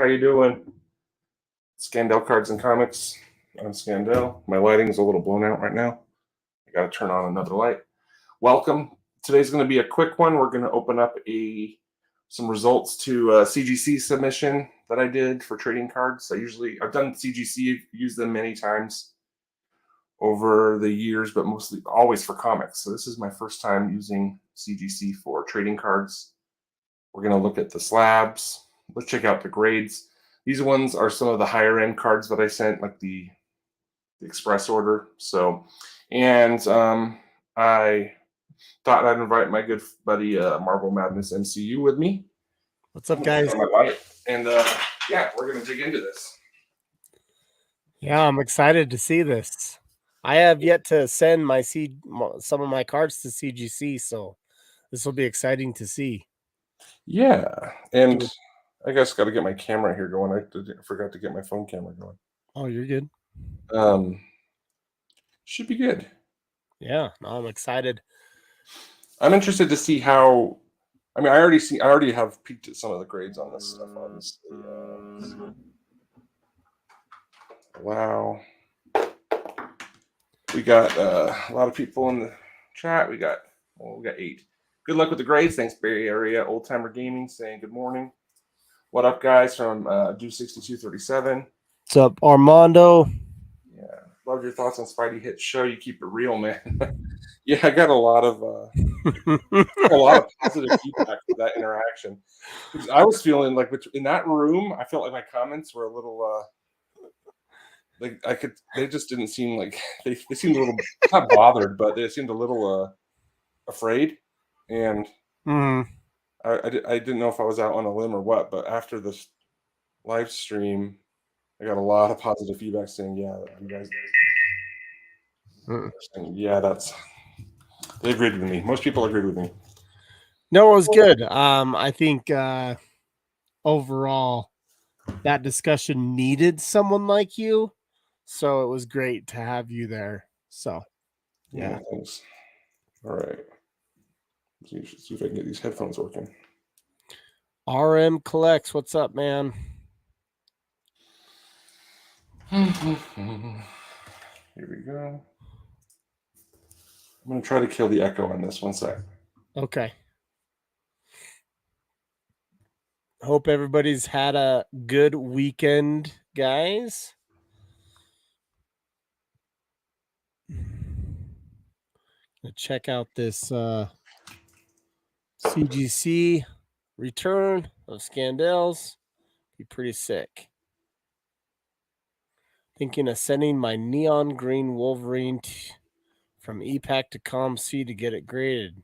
How you doing? Scandell Cards and Comics. I'm Scandell. My lighting is a little blown out right now. I got to turn on another light. Welcome. Today's going to be a quick one. We're going to open up some results to a CGC submission that I did for trading cards. I've done CGC, used them many times over the years, but mostly always for comics. So this is my first time using CGC for trading cards. We're going to look at the slabs. Let's check out the grades. These ones are some of the higher end cards that I sent, like the express order. So, and I thought I'd invite my good buddy Marvel Madness MCU with me. What's up, guys? And yeah, we're going to dig into this. Yeah, I'm excited to see this. I have yet to send some of my cards to CGC, so this will be exciting to see. Yeah, and I guess got to get my camera here going. I forgot to get my phone camera going. Oh, you're good. Should be good. Yeah, no, I'm excited. I'm interested to see how. I mean, I already have peeked at some of the grades on this stuff. Obviously, wow. We got a lot of people in the chat. We got 8. Good luck with the grades. Thanks, Bay Area Old Timer Gaming, saying good morning. What up, guys? From Do6237. What's up, Armando? Yeah, love your thoughts on Spidey Hit Show. You keep it real, man. Yeah, I got a lot of positive feedback for that interaction. I was feeling like in that room, I felt like my comments were a little they just didn't seem like they seemed a little not bothered, but they seemed a little afraid. And I didn't know if I was out on a limb or what, but after this live stream, I got a lot of positive feedback saying, yeah, you guys saying, yeah, they agreed with me. Most people agreed with me. No, it was good. I think overall that discussion needed someone like you, so it was great to have you there. So yeah. Thanks. All right. See if I can get these headphones working. RM Collects, what's up, man? Here we go. I'm going to try to kill the echo on this. 1 sec. Okay. Hope everybody's had a good weekend, guys. Check out this CGC return of Scandells. Be pretty sick. Thinking of sending my neon green Wolverine from EPAC to ComC to get it graded.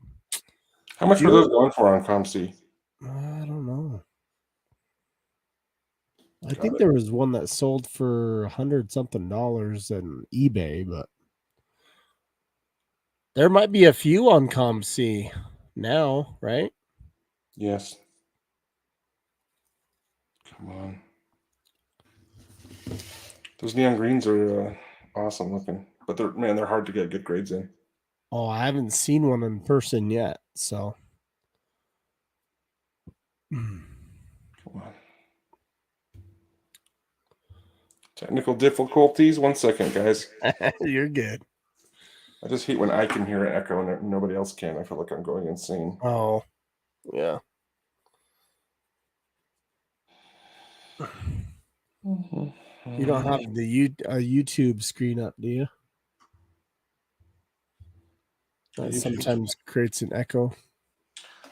How much were those going for on ComC? I don't know. I think there was one that sold for $100-something on eBay, but there might be a few on ComC now, right? Yes. Come on. Those neon greens are awesome looking, but they're hard to get good grades in. Oh, I haven't seen one in person yet, so. Come on. Technical difficulties. 1 second, guys. You're good. I just hate when I can hear an echo and nobody else can. I feel like I'm going insane. Oh, yeah. You don't have the YouTube screen up, do you? That sometimes creates an echo.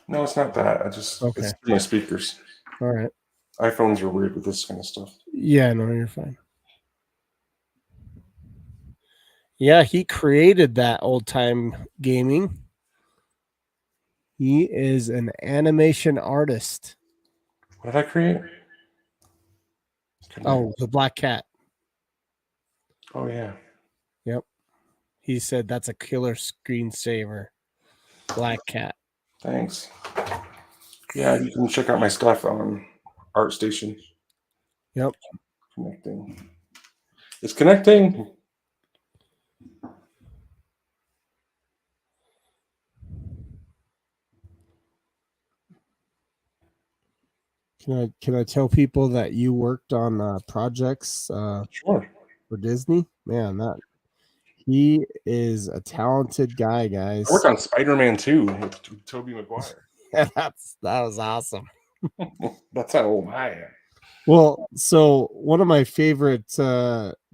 No, it's not that. It's my speakers. All right. iPhones are weird with this kind of stuff. Yeah, no, you're fine. Yeah, he created that old time gaming. He is an animation artist. What did I create? Oh, the Black Cat. Oh, yeah. Yep. He said that's a killer screensaver. Black Cat. Thanks. Yeah, you can check out my stuff on ArtStation. Yep. Connecting. It's connecting. Can I tell people that you worked on projects Sure. for Disney? Man, that he is a talented guy, I guys. worked on Spider-Man 2 with Tobey Maguire. That was awesome. That's how old I am. Well, so one of my favorite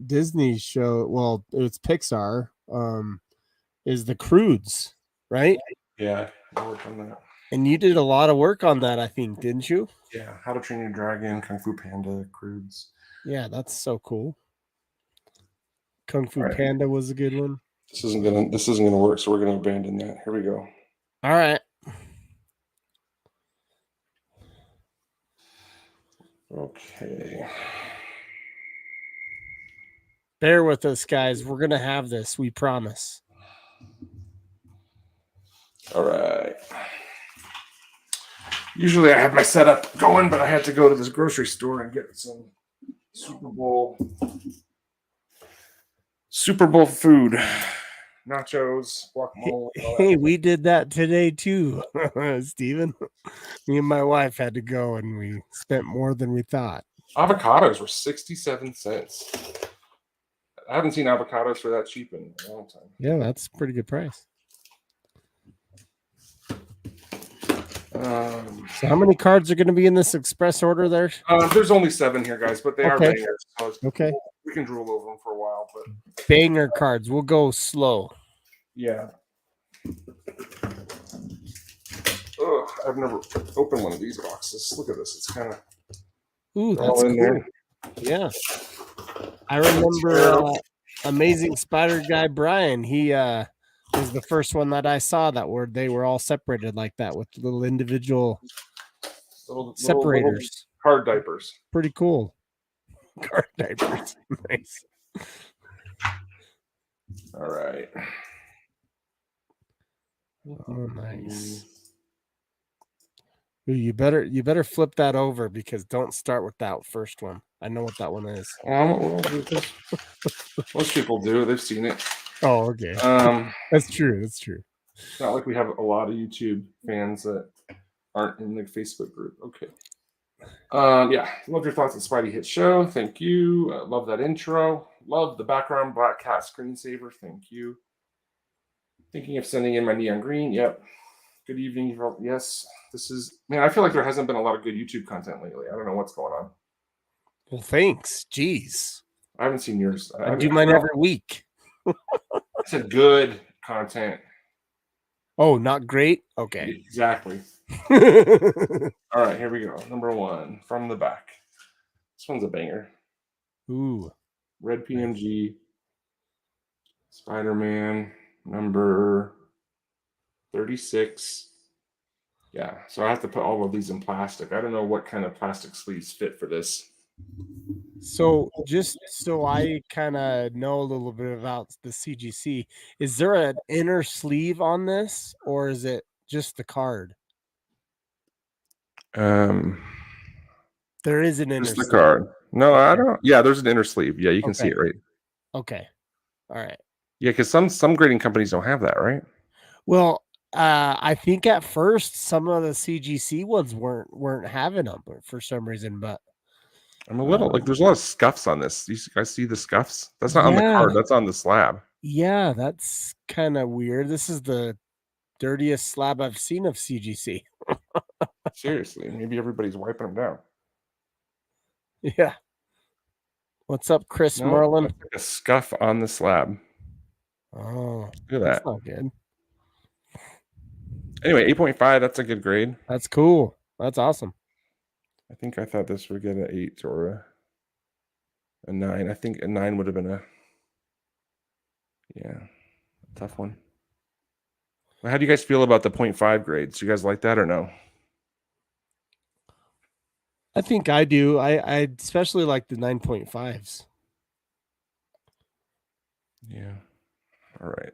Disney show, well, it's Pixar, is The Croods, right? Yeah, I worked on that. And you did a lot of work on that, I think, didn't you? Yeah, How to Train Your Dragon, Kung Fu Panda, Croods. Yeah, that's so cool. Kung Fu All right. Panda was a good one. This isn't gonna work, so we're gonna abandon that. Here we go. All right. Okay. Bear with us, guys. We're gonna have this, we promise. All right. Usually I have my setup going, but I had to go to this grocery store and get some Super Bowl food. Nachos, guacamole. Hey, we did that today too, Steven. Me and my wife had to go and we spent more than we thought. Avocados were 67 cents. I haven't seen avocados for that cheap in a long time. Yeah, that's a pretty good price. So how many cards are going to be in this express order there? There's only 7 here, guys, but they are bangers. So okay. We can drool over them for a while, but banger cards. We'll go slow. Yeah. Ugh, I've never opened one of these boxes. Look at this. It's kind of that's in cool. there. Yeah. I remember Amazing Spider guy Brian. He was the first one that I saw that they were all separated like that with little individual separators. Little card diapers. Pretty cool. Card diapers. Nice. All right. Oh, nice. Ooh, you better flip that over because don't start with that first one. I know what that one is. Most people do. They've seen it. Oh, okay. That's true. That's true. It's not like we have a lot of YouTube fans that aren't in the Facebook group. Okay. Yeah. Love your thoughts on Spidey Hit Show. Thank you. Love that intro. Love the background Black Cat screensaver. Thank you. Thinking of sending in my neon green. Yep. Good evening. Yes. This is, man, I feel like there hasn't been a lot of good YouTube content lately. I don't know what's going on. Well, thanks. Jeez. I haven't seen yours. I do mine every week. I said good content. Oh, not great? Okay. Exactly. All right, here we go. Number 1 from the back. This one's a banger. Ooh. Red PMG. Spider-Man number 36. Yeah, so I have to put all of these in plastic. I don't know what kind of plastic sleeves fit for this. So just so I kind of know a little bit about the CGC, is there an inner sleeve on this or is it just the card? There is an inner sleeve. sleeve. The card. No, okay. I don't. Yeah, there's an inner sleeve. Yeah, you can see it right. Okay. All right. Yeah, because some grading companies don't have that, right? Well, I think at first some of the CGC ones weren't having them for some reason, but I'm a little like there's a lot of scuffs on this. You guys see the scuffs? That's not on the card. That's on the slab. Yeah, that's kind of weird. This is the dirtiest slab I've seen of CGC. Seriously, maybe everybody's wiping them down. Yeah. What's up, Chris Merlin? Like a scuff on the slab. Oh, look at that. That's not good. Anyway, 8.5. That's a good grade. That's cool. That's awesome. I thought this would get an 8 or a 9. I think a 9 would have been a tough one. Well, how do you guys feel about the 0.5 grades? Do you guys like that or no? I think I do. I especially like the 9.5s. Yeah. All right.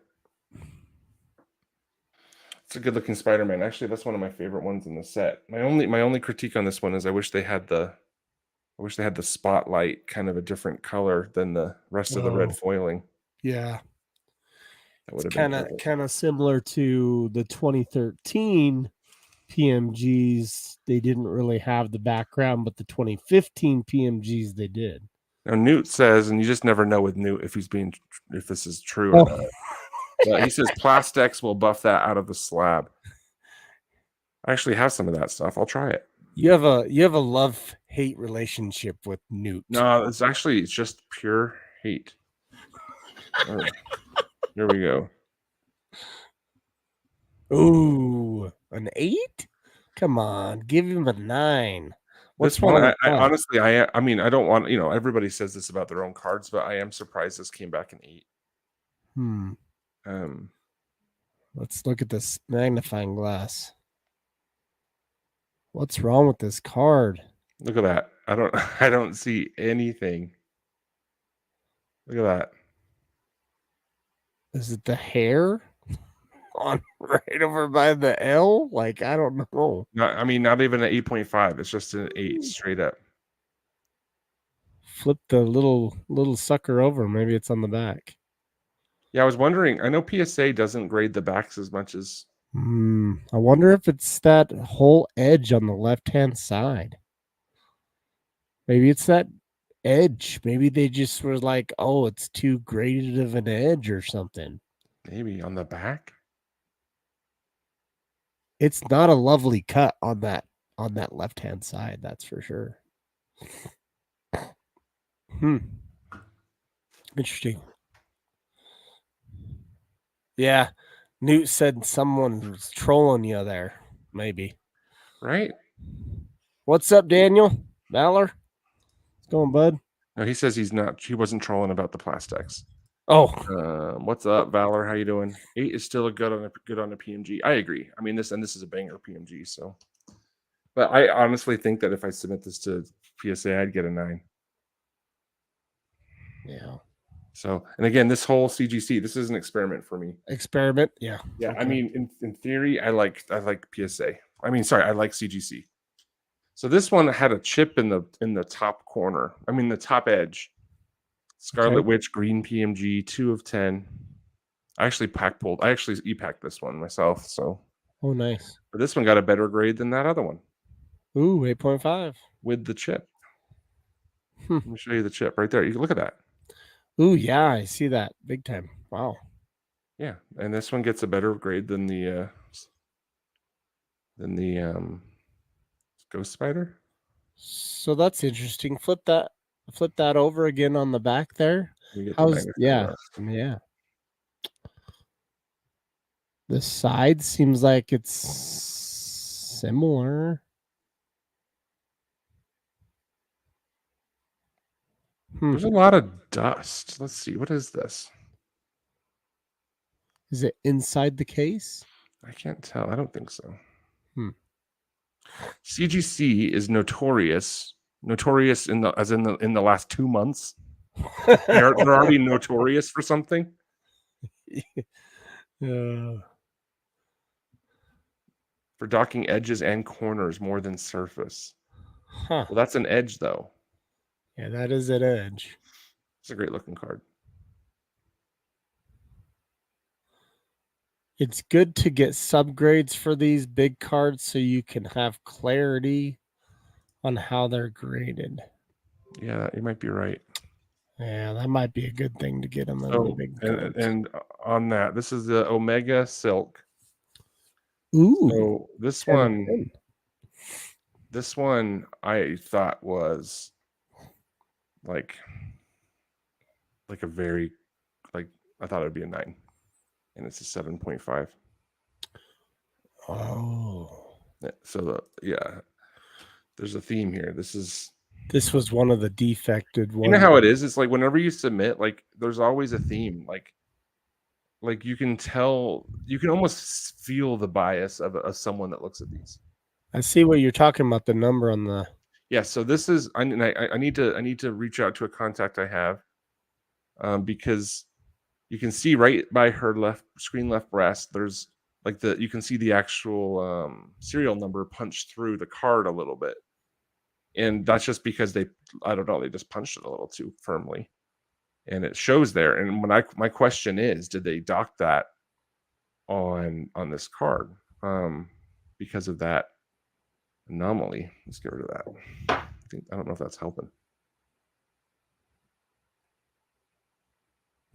It's a good looking Spider-Man. Actually, that's one of my favorite ones in the set. My only critique on this one is I wish they had the spotlight kind of a different color than the rest of the red foiling. Yeah. That would have been kind of similar to the 2013 PMGs, they didn't really have the background, but the 2015 PMGs they did. Now Newt says, and you just never know with Newt if this is true or not. But he says Plastex will buff that out of the slab. I actually have some of that stuff. I'll try it. You have a love-hate relationship with Newt. No, it's just pure hate. Here we go. Ooh, an 8? Come on, give him a 9. What's This one, wrong with I that? honestly, I mean, I don't want, everybody says this about their own cards, but I am surprised this came back an 8. Let's look at this magnifying glass. What's wrong with this card? Look at that. I don't see anything. Look at that. Is it the hair on right over by the L? Like, I don't know. Not even an 8.5. It's just an 8 straight up. Flip the little sucker over. Maybe it's on the back. Yeah, I was wondering. I know PSA doesn't grade the backs as much as. I wonder if it's that whole edge on the left-hand side. Maybe it's that edge. Maybe they just were like, oh, it's too graded of an edge or something. Maybe on the back. It's not a lovely cut on that left-hand side, that's for sure. Interesting. Yeah. Newt said someone was trolling you there. Maybe. Right? What's up, Daniel? Valor? What's going, bud? No, he says he wasn't trolling about the Plastex. Oh. What's up, Valor? How you doing? 8 is still good on a PMG. I agree. I mean, this is a banger PMG, so. But I honestly think that if I submit this to PSA, I'd get a 9. Yeah. So, and again, this whole CGC, this is an experiment for me. Experiment, yeah. Yeah, okay. I mean, in theory, I like PSA. I like CGC. So this one had a chip in the top corner. I mean, the top edge. Scarlet Witch, green PMG, 2 of 10. I actually e-packed this one myself. So. Oh, nice. But this one got a better grade than that other one. Ooh, 8.5 with the chip. Let me show you the chip right there. You can look at that. Ooh, yeah, I see that big time. Wow. Yeah, and this one gets a better grade than the Ghost Spider. So that's interesting. Flip that over again on the back there. Yeah. The side seems like it's similar. There's a lot of dust. Let's see. What is this? Is it inside the case? I can't tell. I don't think so. CGC is notorious in the last 2 months. They're already notorious for something. For docking edges and corners more than surface. Well, that's an edge, though. Yeah, that is an edge. It's a great looking card. It's good to get subgrades for these big cards so you can have clarity on how they're graded. Yeah, you might be right. Yeah, that might be a good thing to get them in the big cards. And on that, this is the Omega Silk. Ooh. So this one I thought was like a very I thought it would be a 9. And it's a 7.5. Oh. So there's a theme here. This was one of the defected ones. You know how it is? It's like whenever you submit, there's always a theme. Like you can tell, you can almost feel the bias of someone that looks at these. I see what you're talking about. The number on the. Yeah. So this is. I need to reach out to a contact I have, because you can see right by her left breast. There's you can see the actual serial number punched through the card a little bit. And that's just because they just punched it a little too firmly, and it shows there. And my question is, did they dock that on this card? because of that anomaly. Let's get rid of that. I don't know if that's helping.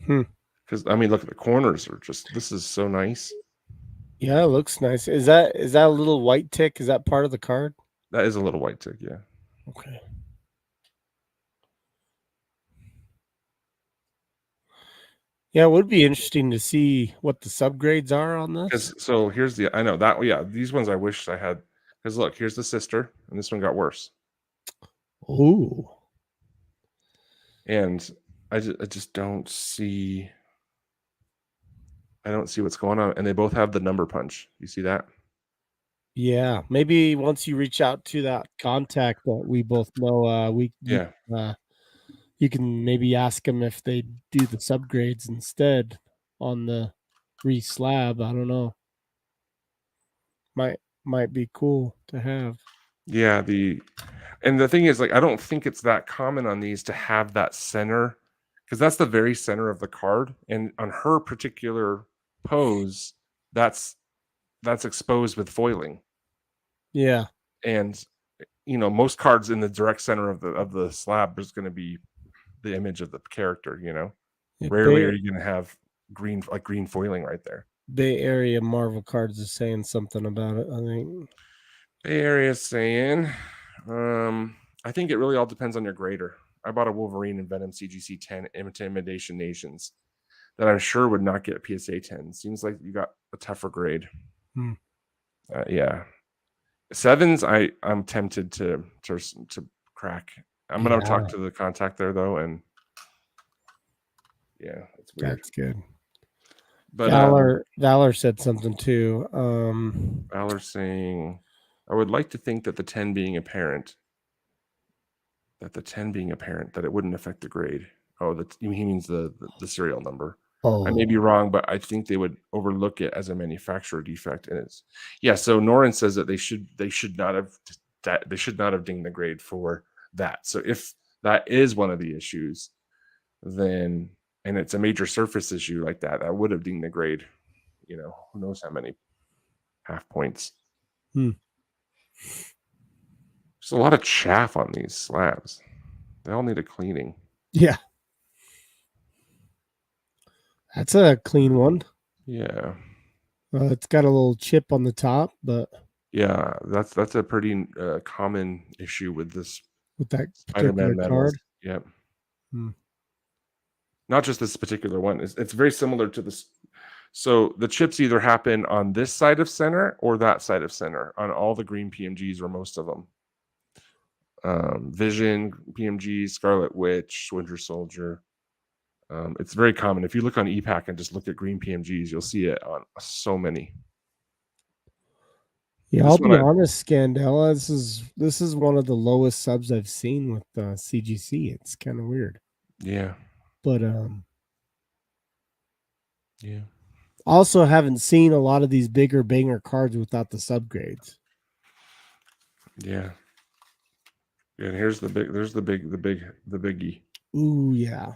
Because I mean, look at the corners are just. This is so nice. Yeah, it looks nice. Is that a little white tick? Is that part of the card? That is a little white tick, yeah. Okay. Yeah, it would be interesting to see what the subgrades are on this. So here's I know that, yeah, these ones I wish I had. Because look, here's the sister, and this one got worse. Ooh. And I just don't see. I don't see what's going on. And they both have the number punch. You see that? Yeah, maybe once you reach out to that contact that we both know, you can maybe ask them if they do the subgrades instead on the re-slab. I don't know. Might be cool to have. Yeah, and the thing is, like, I don't think it's that common on these to have that center, because that's the very center of the card, and on her particular pose, that's exposed with foiling. Yeah. And most cards in the direct center of the slab is going to be the image of the character. Rarely are you going to have green foiling right there. Bay Area Marvel cards is saying something about it, I think. Bay Area is saying, I think it really all depends on your grader. I bought a Wolverine and Venom CGC 10 Intimidation Nations that I'm sure would not get PSA 10. Seems like you got a tougher grade. Yeah. 7s, I'm tempted to crack. I'm gonna talk to the contact there though, and yeah, it's weird. That's good. But Valor said something too. Valor saying, I would like to think that the 10 being apparent, that it wouldn't affect the grade. Oh, he means the serial number. I may be wrong, but I think they would overlook it as a manufacturer defect. And it's so Norin says that they should not have dinged the grade for that. So if that is one of the issues, then, and it's a major surface issue like that, I would have dinged the grade. Who knows how many half points. There's a lot of chaff on these slabs. They all need a cleaning. Yeah. That's a clean one. Yeah. It's got a little chip on the top, but yeah, that's a pretty common issue with that Spider-Man card. Yep. Not just this particular one. It's very similar to this. So the chips either happen on this side of center or that side of center on all the green PMGs or most of them. Vision PMG, Scarlet Witch, Winter Soldier. It's very common. If you look on EPAC and just look at green PMGs, you'll see it on so many. Yeah, I'll be honest, Scandella. This is one of the lowest subs I've seen with CGC. It's kind of weird. Yeah. But yeah. Also haven't seen a lot of these bigger banger cards without the subgrades. Yeah. Yeah, and here's the biggie. Ooh, yeah.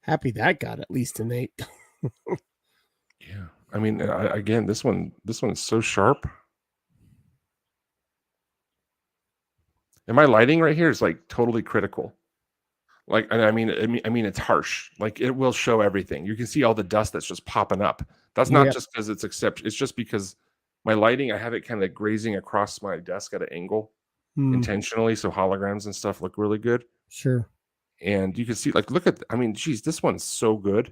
Happy that got at least an 8. Yeah. I mean, again, this one is so sharp. And my lighting right here is like totally critical. Like, and I mean, it's harsh. Like, it will show everything. You can see all the dust that's just popping up. That's not just because it's it's just because my lighting, I have it kind of grazing across my desk at an angle intentionally, so holograms and stuff look really good. Sure. And you can see, like, look at, I mean, geez, this one's so good.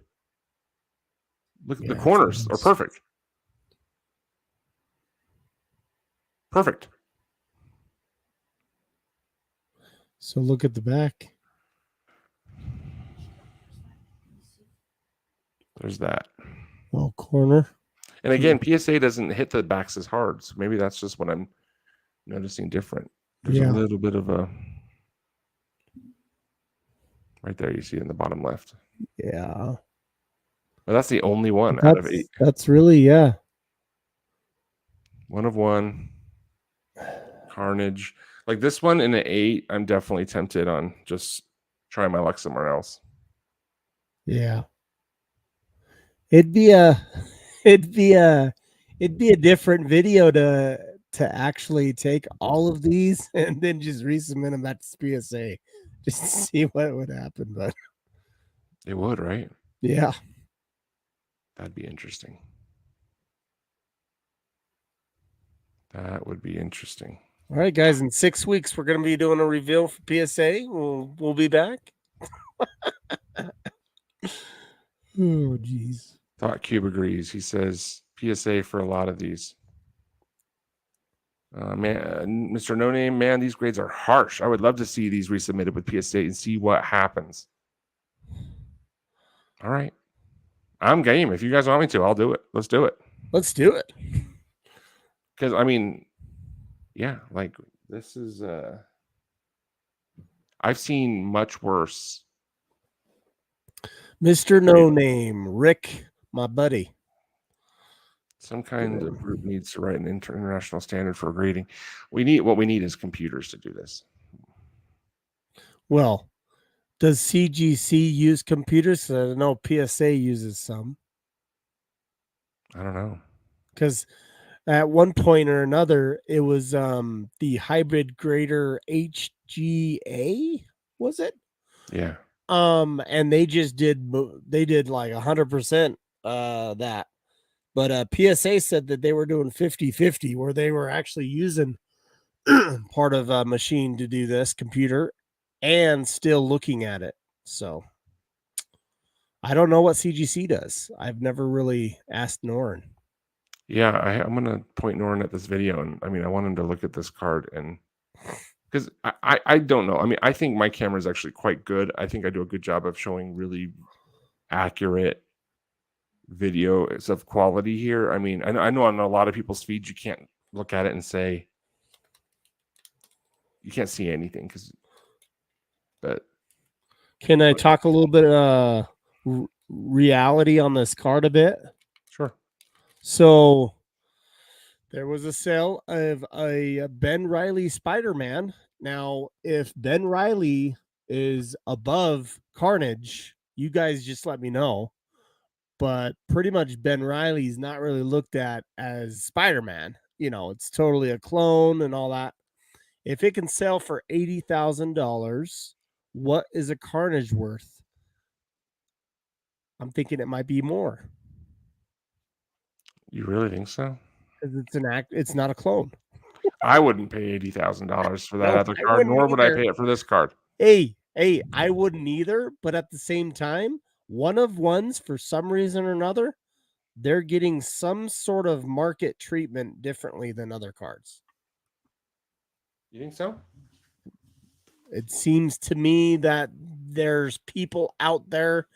Look, the corners are perfect. Perfect. So look at the back. There's that. Oh, corner. And again, PSA doesn't hit the backs as hard. So maybe that's just what I'm noticing different. There's a little bit of a... Right there, you see it in the bottom left. Yeah. But that's the only one out of 8. That's really, yeah. 1 of 1. Carnage. Like this one in an 8, I'm definitely tempted on just trying my luck somewhere else. Yeah. It'd be a It'd be a different video to actually take all of these and then just resubmit them back to PSA just to see what would happen. But It would, right? yeah. That'd be interesting. That would be interesting. All right, guys. In 6 weeks, we're going to be doing a reveal for PSA. We'll be back. Oh, geez. Thought Cube agrees. He says PSA for a lot of these. Mr. No Name, man, these grades are harsh. I would love to see these resubmitted with PSA and see what happens. All right. I'm game. If you guys want me to, I'll do it. Let's do it. Let's do it. Because, I mean, yeah, like this is, I've seen much worse. Mr. No Name, Rick, my buddy. Some kind of group needs to write an international standard for grading. What we need is computers to do this. Well, does CGC use computers? I know PSA uses some. I don't know. Because at one point or another, it was the hybrid grader HGA, was it? Yeah. And they did like 100% that. But PSA said that they were doing 50-50, where they were actually using part of a machine to do this computer and still looking at it. So I don't know what CGC does. I've never really asked Norin. Yeah, I'm gonna point Norin at this video, and I mean, I want him to look at this card, and because I don't know. I mean, I think my camera is actually quite good. I think I do a good job of showing really accurate videos of quality here. I mean, I know on a lot of people's feeds you can't look at it and say you can't see anything but can I talk a little bit reality on this card a bit? Sure. So there was a sale of a Ben Riley Spider-Man. Now, if Ben Riley is above Carnage, you guys just let me know. But pretty much Ben Riley's not really looked at as Spider-Man. You know, it's totally a clone and all that. If it can sell for $80,000, what is a Carnage worth? I'm thinking it might be more. You really think so? Because it's not a clone. I wouldn't pay $80,000 for that other card, nor would I pay it for this card. Hey, I wouldn't either. But at the same time, one of ones, for some reason or another, they're getting some sort of market treatment differently than other cards. You think so? It seems to me that there's people out there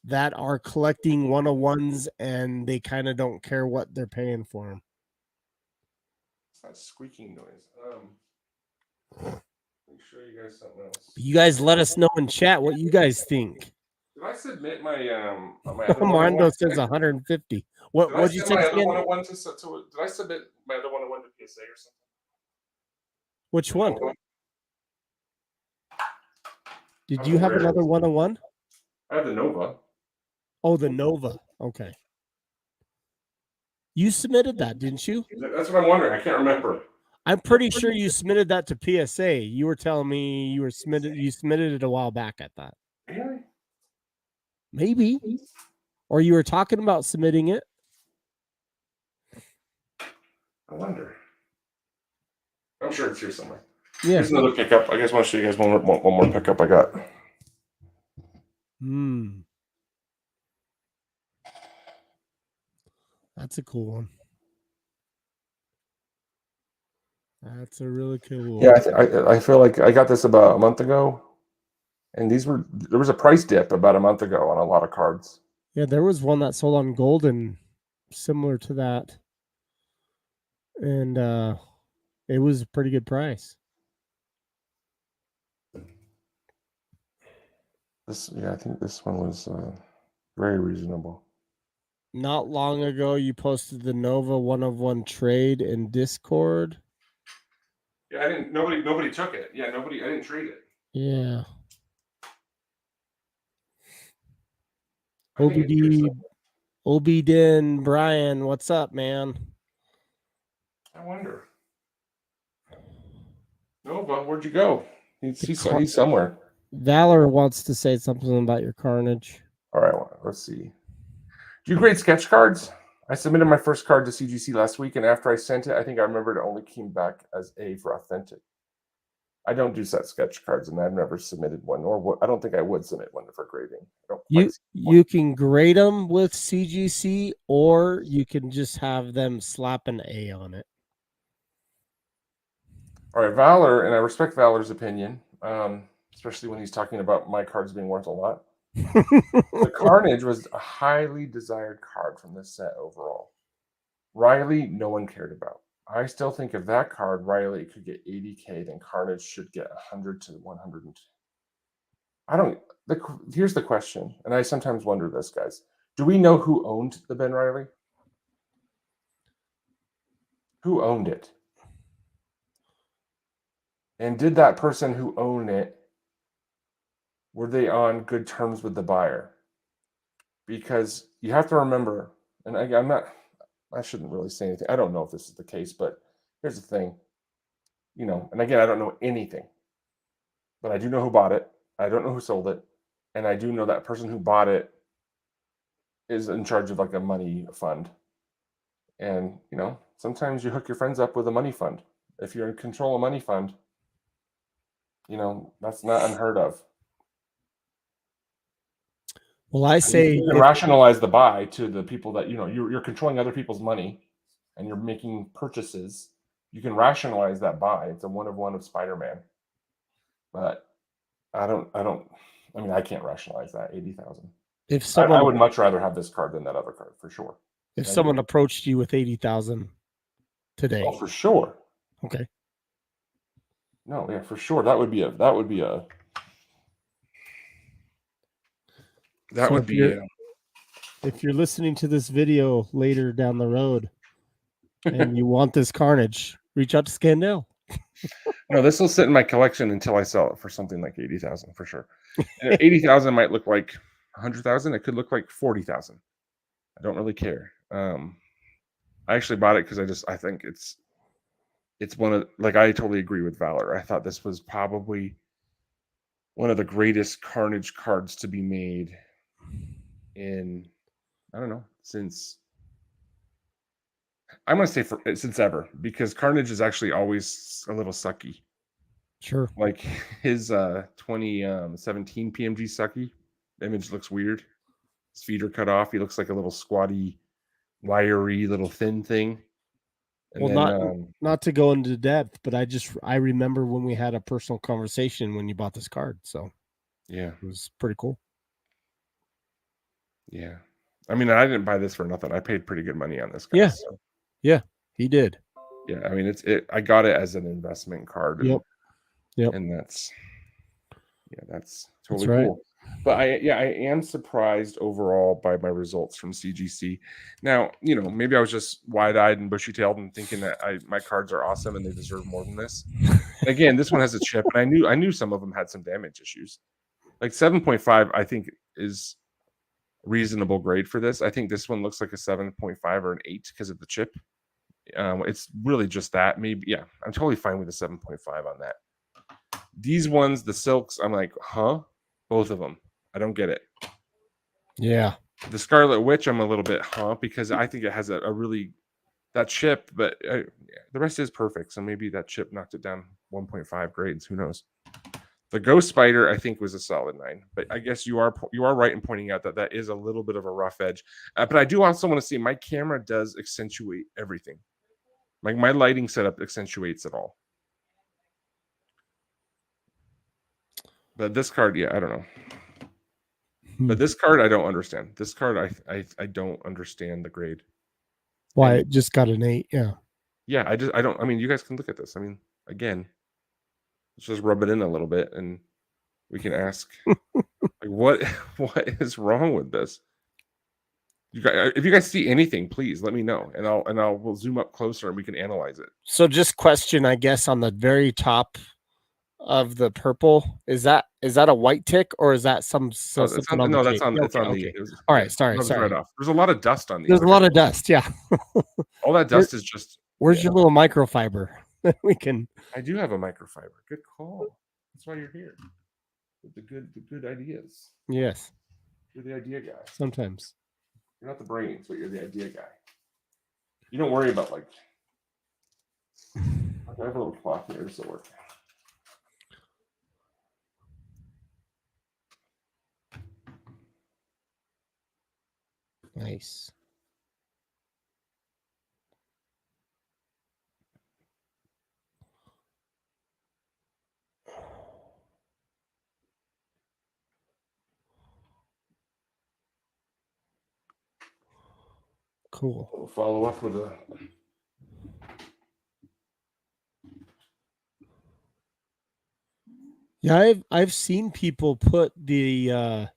that are collecting 101s and they kind of don't care what they're paying for them. It's that squeaking noise. Let me show you guys something else. You guys let us know in chat what you guys think. Did I submit my Mondo says 150. What did you say? Did I submit my other 101 to PSA or something? Which one? Did you have another 101? I have the Nova. Oh, the Nova. Okay. You submitted that, didn't you? That's what I'm wondering. I can't remember. I'm pretty sure you submitted that to PSA. You were telling me you submitted it a while back, I thought. Really? Maybe. Or you were talking about submitting it. I wonder. I'm sure it's here somewhere. Yeah. Here's another pickup. I guess I want to show you guys one more pickup I got. That's a cool one. That's a really cool one. Yeah, I feel like I got this about a month ago, and there was a price dip about a month ago on a lot of cards. Yeah, there was one that sold on Golden similar to that, and it was a pretty good price. I think this one was very reasonable. Not long ago, you posted the Nova 101 trade in Discord. Yeah, I didn't. Nobody took it. Yeah, I didn't trade it. Yeah. OBD, Brian, what's up, man? I wonder. Nova, where'd you go? He's somewhere. Valor wants to say something about your carnage. All right, let's see. Do you grade sketch cards? I submitted my first card to CGC last week, and after I sent it, I think I remembered it only came back as A for authentic. I don't do set sketch cards, and I've never submitted one, or I don't think I would submit one for grading. You can grade them with CGC, or you can just have them slap an A on it. All right, Valor, and I respect Valor's opinion, especially when he's talking about my cards being worth a lot. The Carnage was a highly desired card from this set overall. Riley, no one cared about. I still think if that card, Riley, could get 80K, then Carnage should get 100 to 100. Here's the question, and I sometimes wonder this, guys. Do we know who owned the Ben Riley? Who owned it? And did that person who owned it, were they on good terms with the buyer? Because you have to remember, and I shouldn't really say anything. I don't know if this is the case, but here's the thing. And again, I don't know anything, but I do know who bought it. I don't know who sold it. And I do know that person who bought it is in charge of like a money fund. And, sometimes you hook your friends up with a money fund. If you're in control of a money fund, that's not unheard of. Well, I say you can rationalize the buy to the people that you're controlling other people's money, and you're making purchases. You can rationalize that buy. It's a one of Spider-Man, but I can't rationalize that 80,000. I would much rather have this card than that other card for sure. If someone approached you with 80,000 today, for sure. Okay. No, yeah, for sure. That would be a. If you're listening to this video later down the road and you want this Carnage, reach out to Scandell. No, this will sit in my collection until I sell it for something like 80,000 for sure. And 80,000 might look like 100,000. It could look like 40,000. I don't really care. I actually bought it because I think it's one of, like, I totally agree with Valor. I thought this was probably one of the greatest Carnage cards to be made in, I don't know, since I'm going to say since ever, because Carnage is actually always a little sucky. Sure. Like his 2017 PMG sucky image looks weird. His feet are cut off. He looks like a little squatty, wiry, little thin thing. And not to go into depth, but I remember when we had a personal conversation when you bought this card. So yeah, it was pretty cool. Yeah. I mean, I didn't buy this for nothing. I paid pretty good money on this guy. Yeah. So. Yeah, he did. Yeah. I mean, I got it as an investment card. And, yep. And that's totally right. Cool. But I am surprised overall by my results from CGC. Now, maybe I was just wide-eyed and bushy-tailed and thinking that my cards are awesome and they deserve more than this. Again, this one has a chip, and I knew some of them had some damage issues. Like 7.5, I think is reasonable grade for this. I think this one looks like a 7.5 or an 8 because of the chip. It's really just that. Maybe, yeah, I'm totally fine with a 7.5 on that. These ones, the silks, I'm like, huh? Both of them. I don't get it. Yeah. The Scarlet Witch, I'm a little bit because I think it has a really, that chip, but the rest is perfect. So maybe that chip knocked it down 1.5 grades. Who knows? The Ghost Spider, I think, was a solid 9. But I guess you are right in pointing out that is a little bit of a rough edge. But I do also want to see my camera does accentuate everything. Like my lighting setup accentuates it all. But this card, yeah, I don't know. But this card, I don't understand. This card, I don't understand the grade. Why it just got an 8? Yeah. Yeah, I don't. I mean, you guys can look at this. I mean, again, let's just rub it in a little bit, and we can ask, like, what is wrong with this? If you guys see anything, please let me know, and we'll zoom up closer and we can analyze it. So, just question, I guess, on the very top of the purple, is that a white tick or is that something on the that's on okay, on okay. the all right, sorry. Right off. There's a lot of dust on these. There's a lot of dust, yeah. All that dust is just Where's your little microfiber? We can. I do have a microfiber. Good call. That's why you're here. With the good ideas. Yes. You're the idea guy. Sometimes. You're not the brains, but you're the idea guy. You don't worry about like. I have a little cloth here. This will work. Nice. Cool. We'll follow up with a. Yeah, I've seen people put the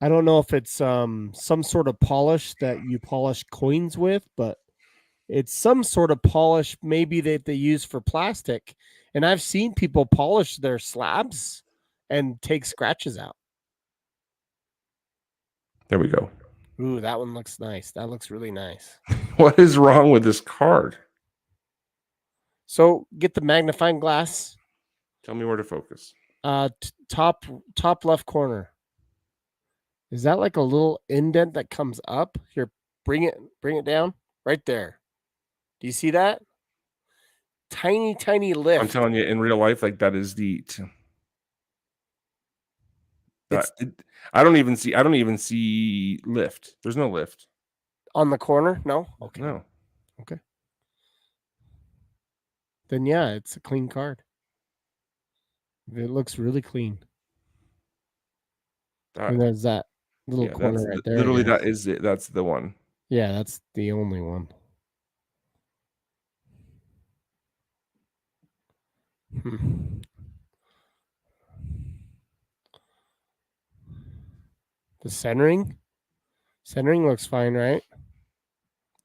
I don't know if it's some sort of polish that you polish coins with, but it's some sort of polish maybe that they use for plastic. And I've seen people polish their slabs and take scratches out. There we go. Ooh, that one looks nice. That looks really nice. What is wrong with this card? So get the magnifying glass. Tell me where to focus. Top left corner. Is that like a little indent that comes up? Here, bring it down. Right there. Do you see that? Tiny lift. I'm telling you, in real life, like that is the. I don't even see lift. There's no lift on the corner. No. Okay. No. Okay. Then yeah, it's a clean card. It looks really clean. And there's that little corner right there. Literally, that is it. That's the one. Yeah, that's the only one. The centering looks fine, right?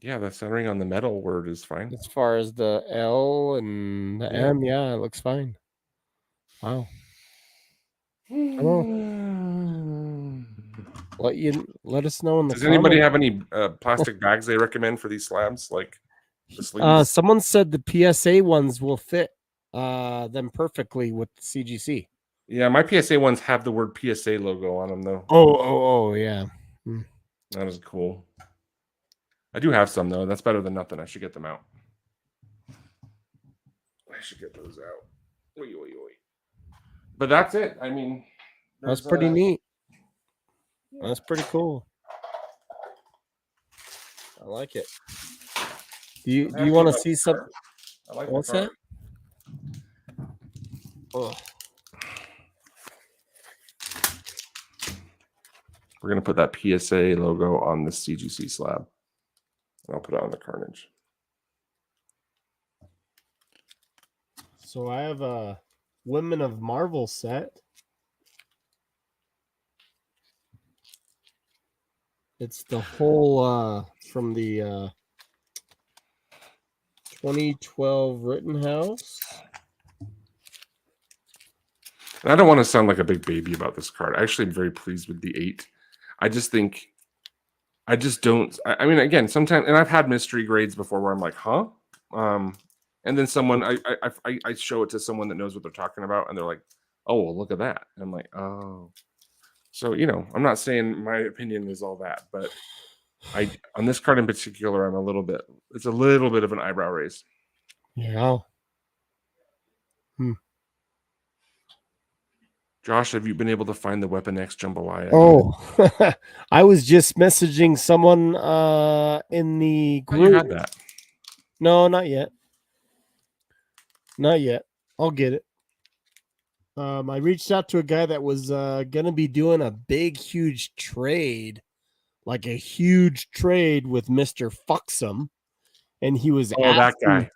Yeah, the centering on the metal word is fine. As far as the L and the M, yeah, it looks fine. Wow. Let us know in the Does anybody have any plastic bags they recommend for these slabs, like the sleeves? Someone said the PSA ones will fit them perfectly with the CGC. Yeah, my PSA ones have the word PSA logo on them, though. Oh, yeah. That is cool. I do have some, though. That's better than nothing. I should get them out. I should get those out. Oy. But that's it. I mean, that's pretty neat. Yeah. That's pretty cool. I like it. Do you want to see something? I like what's that? Oh. We're going to put that PSA logo on the CGC slab. And I'll put it on the Carnage. So I have a Women of Marvel set. It's the whole from the 2012 Rittenhouse. And I don't want to sound like a big baby about this card. I actually am very pleased with the 8. I mean, again, sometimes, and I've had mystery grades before where I'm like, huh? And then someone, I show it to someone that knows what they're talking about, and they're like, oh, well, look at that. And I'm like, oh. So, I'm not saying my opinion is all that, but on this card in particular, it's a little bit of an eyebrow raise. Yeah. Josh, have you been able to find the Weapon X Jambalaya? Oh, I was just messaging someone in the group. You had that. No, not yet. Not yet. I'll get it. I reached out to a guy that was going to be doing a big, huge trade, like a huge trade with Mr. Fuxum. And he was that guy.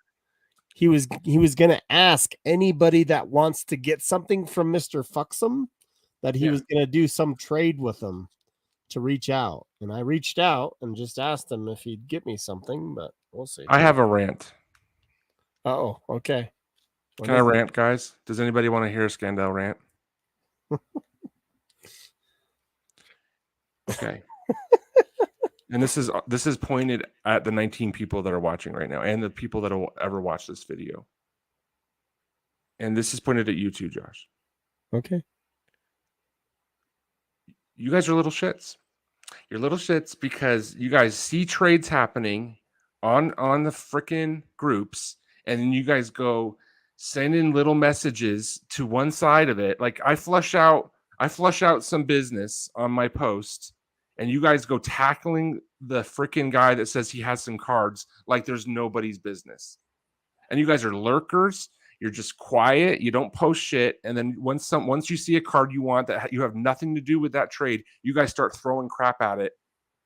He was going to ask anybody that wants to get something from Mr. Fuxum that he was going to do some trade with him to reach out. And I reached out and just asked him if he'd get me something, but we'll see. I have a rant. Oh, okay. Can I rant, guys? Does anybody want to hear a Scandal rant? Okay. And this is pointed at the 19 people that are watching right now and the people that will ever watch this video. And this is pointed at you too, Josh. Okay. You guys are little shits. You're little shits because you guys see trades happening on the freaking groups, and then you guys go send in little messages to one side of it. Like I flush out some business on my post, and you guys go tackling the freaking guy that says he has some cards like there's nobody's business. And you guys are lurkers. You're just quiet. You don't post shit. And then once you see a card you want that you have nothing to do with that trade, you guys start throwing crap at it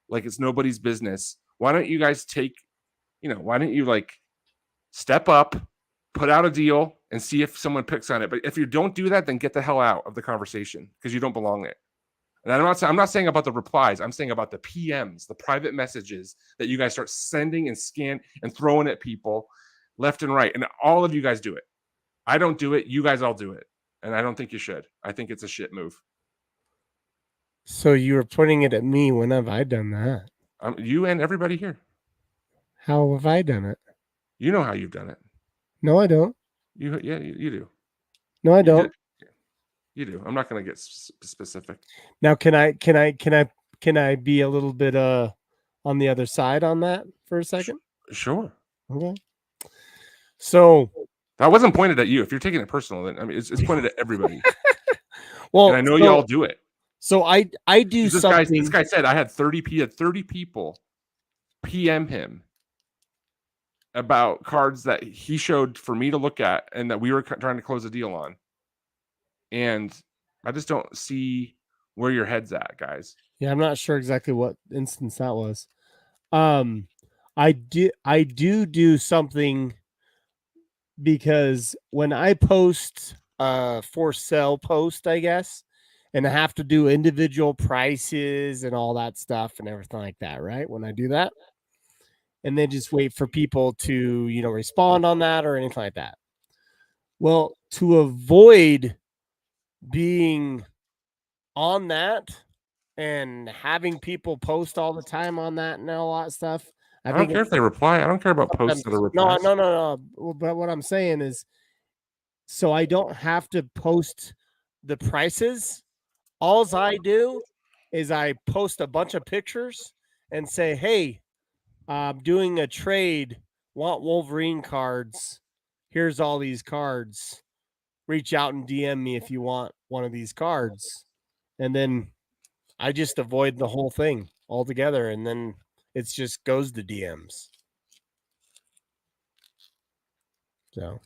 like it's nobody's business. Why don't you guys why don't you like step up, put out a deal, and see if someone picks on it? But if you don't do that, then get the hell out of the conversation because you don't belong there. And I'm not saying about the replies. I'm saying about the PMs, the private messages that you guys start sending and scan and throwing at people left and right. And all of you guys do it. I don't do it. You guys all do it. And I don't think you should. I think it's a shit move. So you were putting it at me. When have I done that? You and everybody here. How have I done it? You know how you've done it. No, I don't. You do. No, I don't. You do. I'm not going to get specific. Now, can I be a little bit on the other side on that for a second? Sure. Okay. So that wasn't pointed at you. If you're taking it personal, then I mean it's pointed at everybody. Well, and I know y'all do it. So I do something. This guy said I had 30 people PM him about cards that he showed for me to look at and that we were trying to close a deal on. And I just don't see where your head's at, guys. Yeah, I'm not sure exactly what instance that was. I do something because when I post for sale post, I guess, and I have to do individual prices and all that stuff and everything like that, right? When I do that, and then just wait for people to, respond on that or anything like that. Well, to avoid being on that and having people post all the time on that and all that stuff. I don't care if they reply. I don't care about posts that are replies. No. But what I'm saying is, so I don't have to post the prices. All I do is I post a bunch of pictures and say, hey, I'm doing a trade, want Wolverine cards. Here's all these cards. Reach out and DM me if you want one of these cards. And then I just avoid the whole thing altogether. And then it just goes to DMs. So.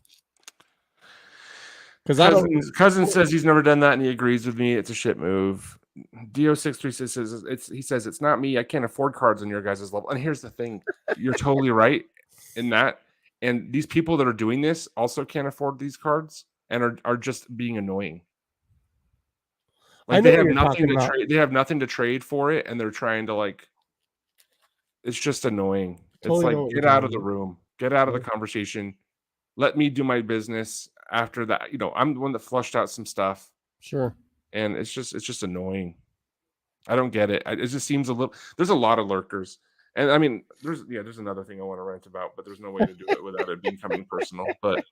Because cousin says he's never done that and he agrees with me. It's a shit move. Do636 says he says it's not me. I can't afford cards on your guys' level. And here's the thing, you're totally right in that. And these people that are doing this also can't afford these cards and are just being annoying. Like they have nothing to trade. They have nothing to trade for it, and they're trying to it's just annoying. Totally, it's like get out of the room, get out of the conversation. Let me do my business. After that, I'm the one that flushed out some stuff. Sure. And it's just annoying. I don't get it. It just seems there's a lot of lurkers. And I mean, there's another thing I want to rant about, but there's no way to do it without it becoming personal. But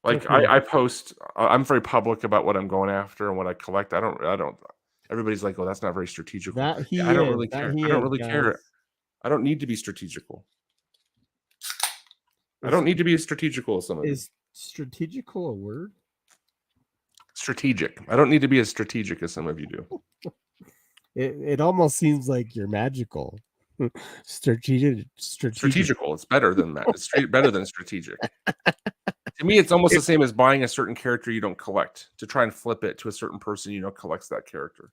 I post, I'm very public about what I'm going after and what I collect. I don't everybody's like, oh, that's not very strategical. I don't really care. I don't really care. I don't need to be strategical. I don't need to be as strategical as some of you. Is strategical a word? Strategic. I don't need to be as strategic as some of you do. It almost seems like you're magical. Strategical. It's better than that. It's better than strategic. To me, it's almost the same as buying a certain character you don't collect to try and flip it to a certain person collects that character.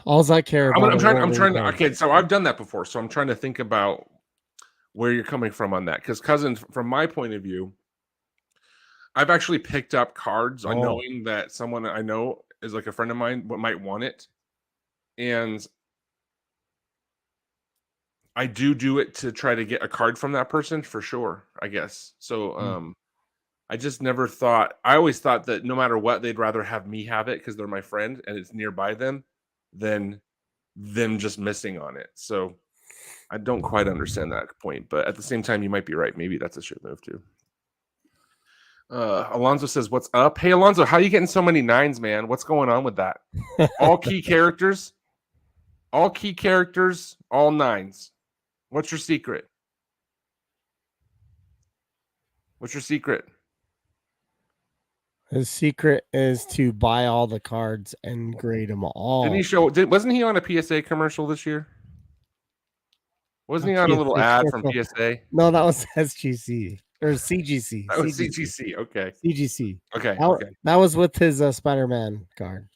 All I care about. I'm trying to. Okay, so I've done that before. So I'm trying to think about where you're coming from on that. Because cousin, from my point of view, I've actually picked up cards on knowing that someone I know is like a friend of mine might want it, and I do it to try to get a card from that person for sure. I guess so. I just never thought. I always thought that no matter what, they'd rather have me have it because they're my friend and it's nearby them than them just missing on it. So I don't quite understand that point, but at the same time, you might be right. Maybe that's a shit move too. Alonzo says, "What's up?" Hey, Alonzo, how you getting so many 9s, man? What's going on with that? All key characters, all 9s. What's your secret? What's your secret? His secret is to buy all the cards and grade them all. Didn't he show? Wasn't he on a PSA commercial this year? Wasn't he on a little ad from PSA? No, that was SGC or CGC. That was CGC. Okay. CGC. Okay. That was with his Spider-Man card.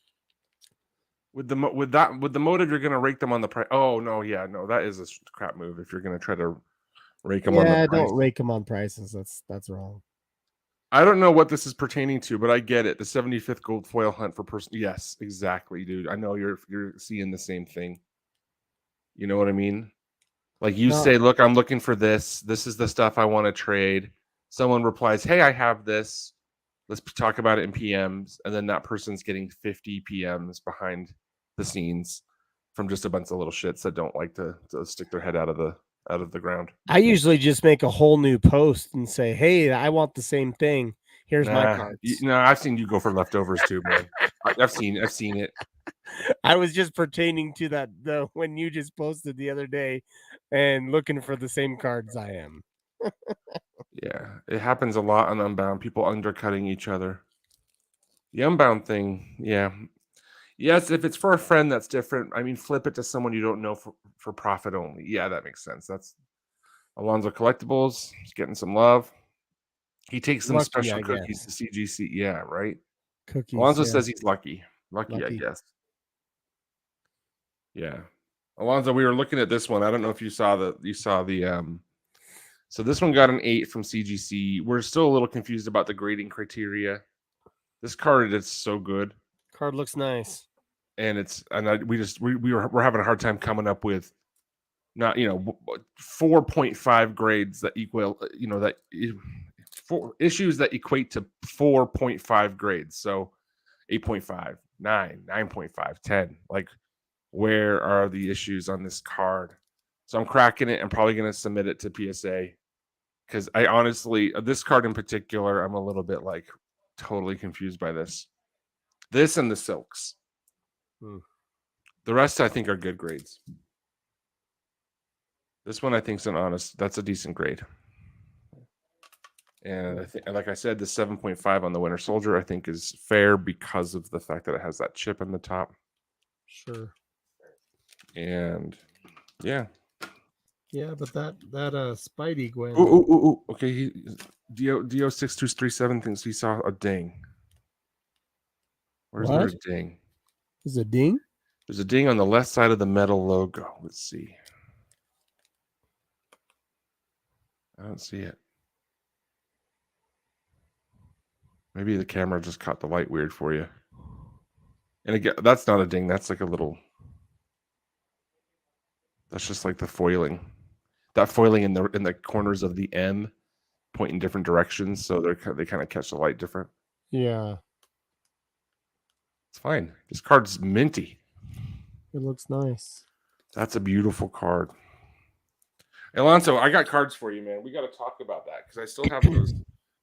With the motive, you're gonna rake them on the price. Oh no, yeah, no, that is a crap move. If you're gonna try to rake them on the price. Don't rake them on prices. That's wrong. I don't know what this is pertaining to, but I get it. The 75th gold foil hunt for person. Yes, exactly, dude. I know you're seeing the same thing. You know what I mean? Like you say, look, I'm looking for this. This is the stuff I want to trade. Someone replies, hey, I have this. Let's talk about it in PMs. And then that person's getting 50 PMs behind the scenes from just a bunch of little shits that don't like to stick their head out of the ground. I usually just make a whole new post and say, hey, I want the same thing. Here's my cards. No, I've seen you go for leftovers too, man. I've seen it. I was just pertaining to that when you just posted the other day and looking for the same cards I am. Yeah, it happens a lot on Unbound. People undercutting each other. The Unbound thing, yeah. Yes, if it's for a friend, that's different. I mean, flip it to someone you don't know for profit only. Yeah, that makes sense. That's Alonzo Collectibles. He's getting some love. He takes some special cookies to CGC. Yeah, right? Cookies. Alonzo says he's lucky. Lucky, I guess. Yeah. Alonzo, we were looking at this one. I don't know if you saw the so this one got an 8 from CGC. We're still a little confused about the grading criteria. This card is so good. Card looks nice. And we're having a hard time coming up with not 4.5 grades that equal that for issues that equate to 4.5 grades. So 8.5, 9, 9.5, 10. Like, where are the issues on this card? So I'm cracking it. I'm probably going to submit it to PSA because I honestly, this card in particular, I'm a little bit like totally confused by this. This and the silks. The rest I think are good grades. This one I think is that's a decent grade. And I think, like I said, the 7.5 on the Winter Soldier I think is fair because of the fact that it has that chip in the top. Sure. And yeah. Yeah, but that Spidey Gwen. Ooh. Okay, Do6237 thinks he saw a ding. Where's there a ding? There's a ding? There's a ding on the left side of the metal logo. Let's see. I don't see it. Maybe the camera just caught the light weird for you. And again, that's not a ding. That's like a little. That's just like the foiling. That foiling in the corners of the M point in different directions, so they kind of catch the light different. Yeah. It's fine. This card's minty. It looks nice. That's a beautiful card. Alonso, I got cards for you, man. We got to talk about that because I still have those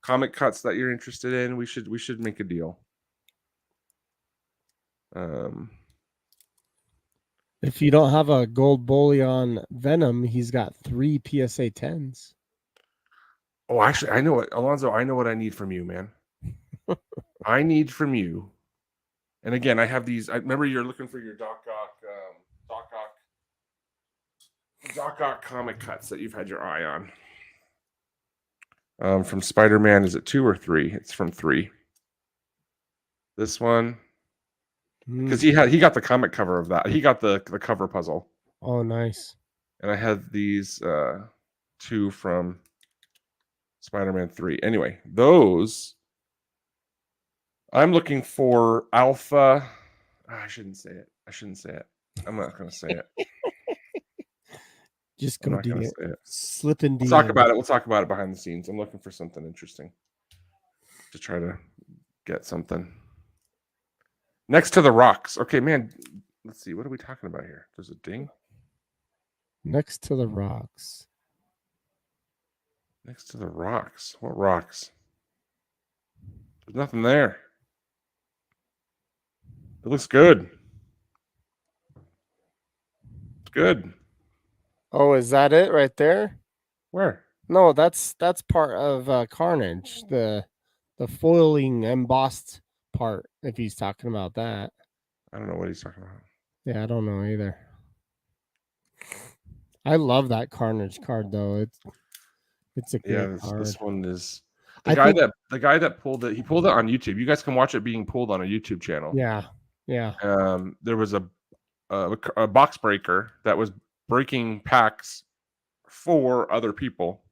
comic cuts that you're interested in. We should make a deal. If you don't have a gold bullion Venom, he's got 3 PSA 10s. Oh, actually, I know what, Alonso. I know what I need from you, man. I need from you. And again, I have these. I remember you're looking for your Doc Ock comic cuts that you've had your eye on. From Spider-Man, is it 2 or 3? It's from 3. This one, because he got the comic cover of that. He got the cover puzzle. Oh, nice. And I had these 2 from Spider-Man 3. Anyway, those. I'm looking for Alpha. I shouldn't say it. I'm not going to say it. Just go DM. Slip in DM. We'll talk about it. We'll talk about it behind the scenes. I'm looking for something interesting. to try to get something. Next to the rocks. Okay, man. Let's see. What are we talking about here? There's a ding. Next to the rocks. Next to the rocks. What rocks? There's nothing there. It looks good. It's good. Oh, is that it right there? Where? No, that's part of Carnage, the foiling embossed part. If he's talking about that, I don't know what he's talking about. yeah, I don't know either. I love that Carnage card though. It's a great card. This one is the guy that pulled it. He pulled it on YouTube. You guys can watch it being pulled on a YouTube channel. Yeah. There was a box breaker that was breaking packs for other people,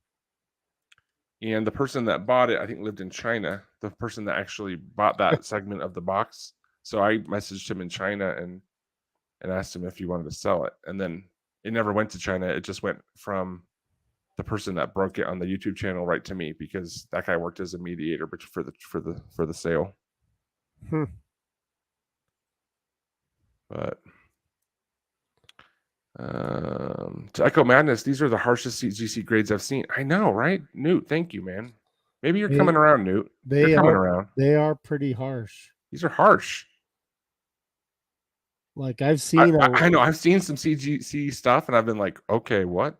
and the person that bought it, I think, lived in China. The person that actually bought that segment of the box. So I messaged him in China and asked him if he wanted to sell it, and then it never went to China. It just went from the person that broke it on the YouTube channel right to me, because that guy worked as a mediator for the sale. But to echo madness, these are the harshest CGC grades I've seen. I know, right? Newt, thank you, man. Maybe you're coming around, Newt. You're coming around. They are pretty harsh. These are harsh. Like I've seen. I know. I've seen some CGC stuff, and I've been like, okay, what?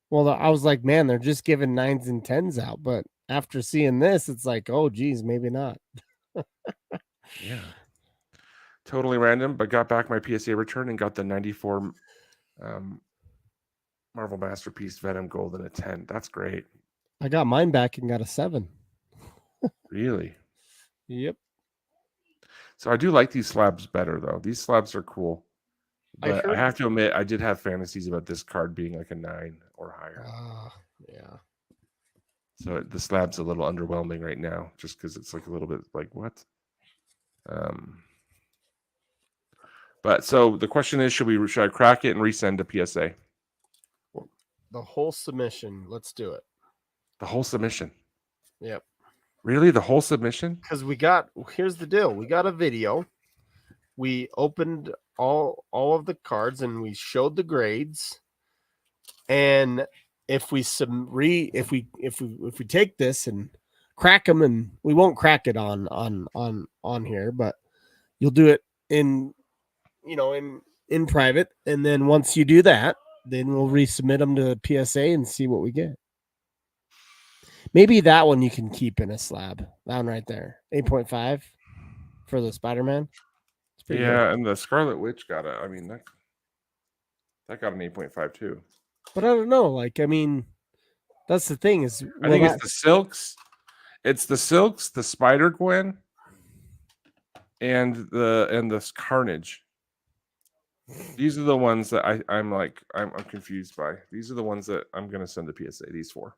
Well, I was like, man, they're just giving 9s and 10s out. But after seeing this, it's like, oh, geez, maybe not. Yeah. Totally random, but got back my PSA return and got the 94 Marvel Masterpiece Venom Gold and a 10. That's great. I got mine back and got a 7. Really? Yep. So I do like these slabs better, though. These slabs are cool. But I have to admit, I did have fantasies about this card being like a 9 or higher. Yeah. So the slab's a little underwhelming right now, just because it's like a little bit like, what? But so the question is, should I crack it and resend a PSA? The whole submission. Let's do it. The whole submission. Yep. Really? The whole submission? Because here's the deal. We got a video. We opened all of the cards and we showed the grades. And if we take this and crack them, and we won't crack it on here, but you'll do it in private, and then once you do that, then we'll resubmit them to PSA and see what we get. Maybe that one you can keep in a slab. That one right there, 8.5 for the Spider-Man. Yeah, good. And the Scarlet Witch got that got an 8.5 too. But I don't know. Like, I mean, that's the thing is, I think it's the Silks. It's the Silks, the Spider-Gwen, and the Carnage. These are the ones that I'm confused by. These are the ones that I'm gonna send to PSA. These 4.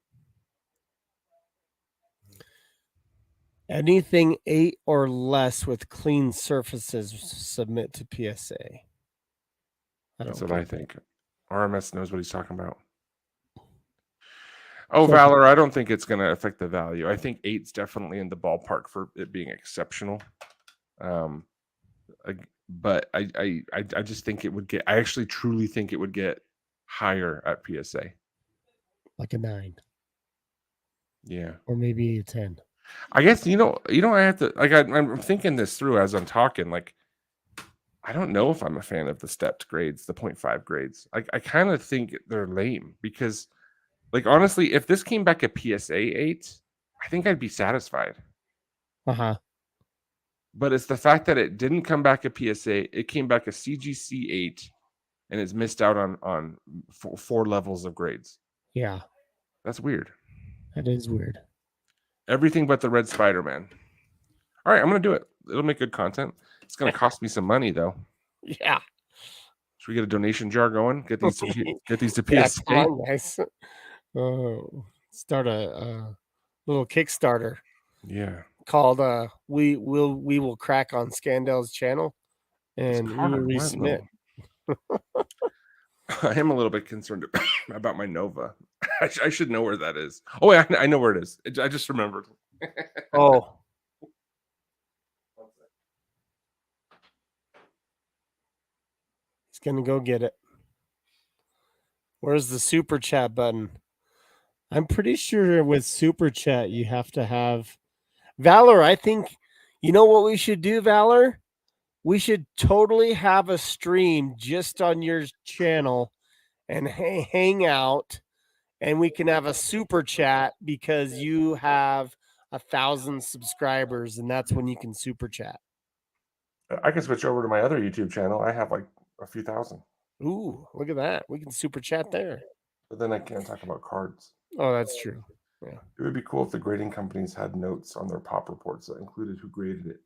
Anything 8 or less with clean surfaces, submit to PSA. That's what I think. RMS knows what he's talking about. Oh, Valor, I don't think it's going to affect the value. I think 8's definitely in the ballpark for it being exceptional. But I just think it would get. I actually truly think it would get higher at PSA. Like a 9. Yeah. Or maybe a 10. I guess I have to I'm thinking this through as I'm talking. Like, I don't know if I'm a fan of the stepped grades, the 0.5 grades. I kind of think they're lame because, like, honestly, if this came back a PSA 8, I think I'd be satisfied. But it's the fact that it didn't come back a PSA. It came back a CGC 8, and it's missed out on 4 levels of grades. Yeah. That's weird. That is weird. Everything but the Red Spider-Man. All right, I'm going to do it. It'll make good content. It's going to cost me some money, though. Yeah. Should we get a donation jar going? Get these to PSA. Yeah, nice. Start a little Kickstarter. Yeah. Called we will crack on Scandel's channel, and we will resubmit. I am a little bit concerned about my Nova. I should know where that is. Oh, yeah, I know where it is. I just remembered. Oh. He's going to go get it. Where's the super chat button? I'm pretty sure with super chat, you have to have Valor. I think, you know what we should do, Valor? We should totally have a stream just on your channel and hang out, and we can have a super chat because you have 1,000 subscribers, and that's when you can super chat. I can switch over to my other YouTube channel. I have like a few thousand. Ooh, look at that. We can super chat there. But then I can't talk about cards. Oh, that's true. Yeah. It would be cool if the grading companies had notes on their pop reports that included who graded it.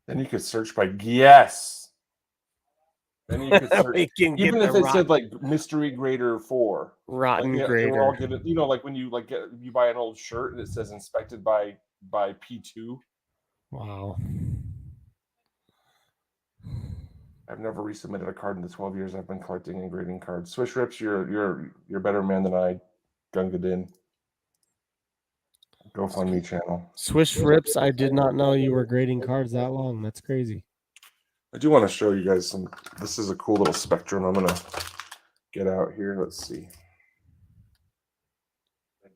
Then you could search by guess. Then you could search, even if it said like mystery grader 4, rotten like, grader. They were all given, you know, like when you like you buy an old shirt and it says inspected by P2. Wow. I've never resubmitted a card in the 12 years I've been collecting and grading cards. Swish Rips, you're a better man than I. Gungadin. GoFundMe channel. Swish Rips, I did not know you were grading cards that long. That's crazy. I do want to show you guys some. This is a cool little spectrum. I'm gonna get out here. Let's see.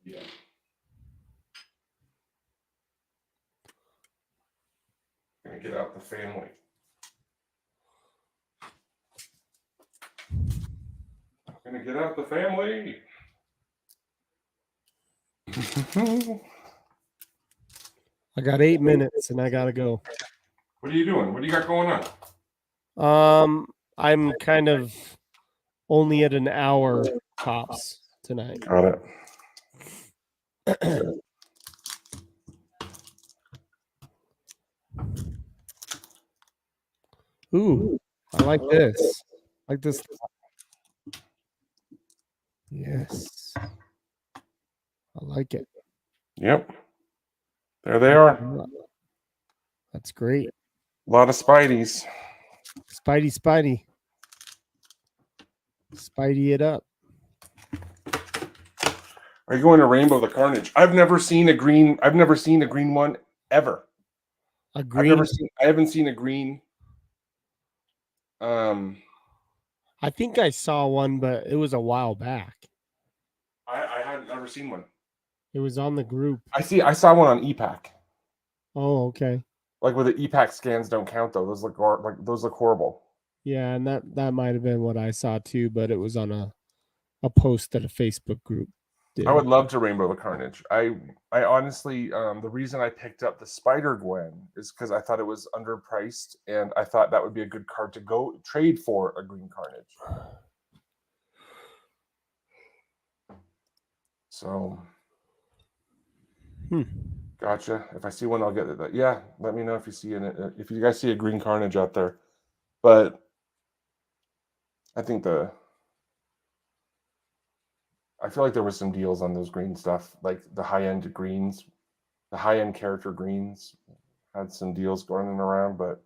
Yeah. Gonna get out the family. Gonna get out the family. I got 8 minutes and I gotta go. What are you doing? What do you got going on? I'm kind of only at an hour tops tonight. Got it. Ooh, I like this. I like this. Yes. I like it. Yep. There they are. That's great. A lot of Spideys. Spidey. Spidey it up. Are you going to Rainbow the Carnage? I've never seen a green one ever. A green? I haven't seen a green. I think I saw one, but it was a while back. I hadn't never seen one. It was on the group. I saw one on EPAC. Oh, okay. Like where the EPAC scans don't count though. Those look horrible. Yeah, and that might have been what I saw too, but it was on a post that a Facebook group did. I would love to Rainbow the Carnage. I honestly, the reason I picked up the Spider Gwen is because I thought it was underpriced, and I thought that would be a good card to go trade for a Green Carnage. So, gotcha. If I see one, I'll get it. Yeah, let me know if you see if you guys see a Green Carnage out there. But I think I feel like there was some deals on those green stuff, like the high-end greens, the high-end character greens had some deals going around, but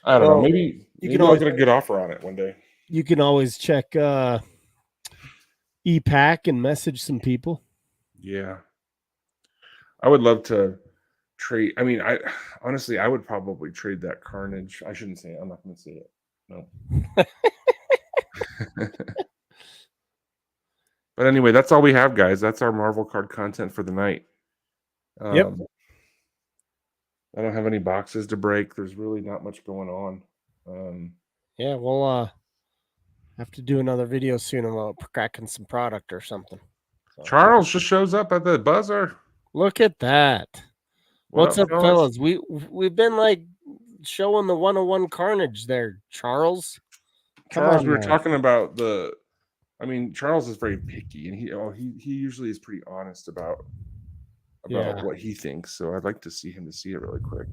I don't know. Maybe I'll get a good offer on it one day. You can always check EPAC and message some people. Yeah. I would love to trade. I mean, honestly, I would probably trade that Carnage. I shouldn't say it. I'm not going to say it. No. But anyway, that's all we have, guys. That's our Marvel card content for the night. Yep. I don't have any boxes to break. There's really not much going on. Yeah, we'll have to do another video soon about cracking some product or something. So. Charles just shows up at the buzzer. Look at that. What's up, fellas? We've been like showing the 101 Carnage there, Charles. Charles, we were talking about Charles is very picky, and he usually is pretty honest about what he thinks. So I'd like to see him see it really quick.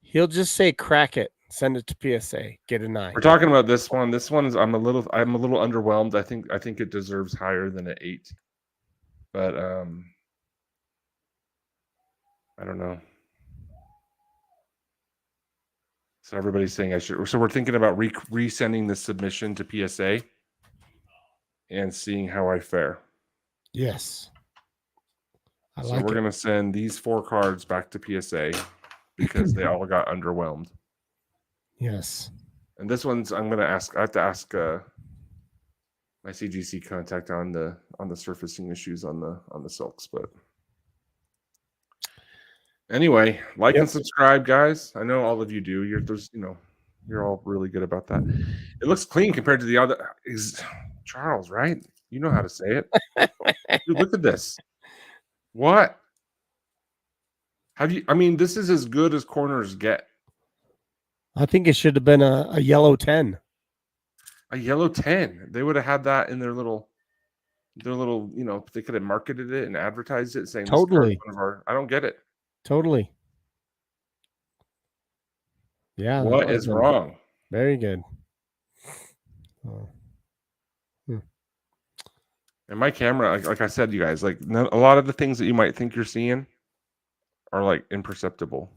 He'll just say crack it, send it to PSA, get a 9. We're talking about this one. This one is I'm a little underwhelmed. I think it deserves higher than an 8. But I don't know. So everybody's saying I should. So we're thinking about resending the submission to PSA and seeing how I fare. Yes. So we're going to send these 4 cards back to PSA because they all got underwhelmed. Yes. And this one's I have to ask my CGC contact on the surfacing issues on the silks, but anyway, like and subscribe, guys. I know all of you do. You're all really good about that. It looks clean compared to the other. Is Charles, right? You know how to say it. Dude, look at this. What? I mean, this is as good as corners get. I think it should have been a yellow 10. A yellow 10. They would have had that in their little, they could have marketed it and advertised it saying Totally. This card is one of our, I don't get it. Totally. Yeah. What is wrong? Very good. Oh. And my camera, like I said, you guys, like a lot of the things that you might think you're seeing are like imperceptible.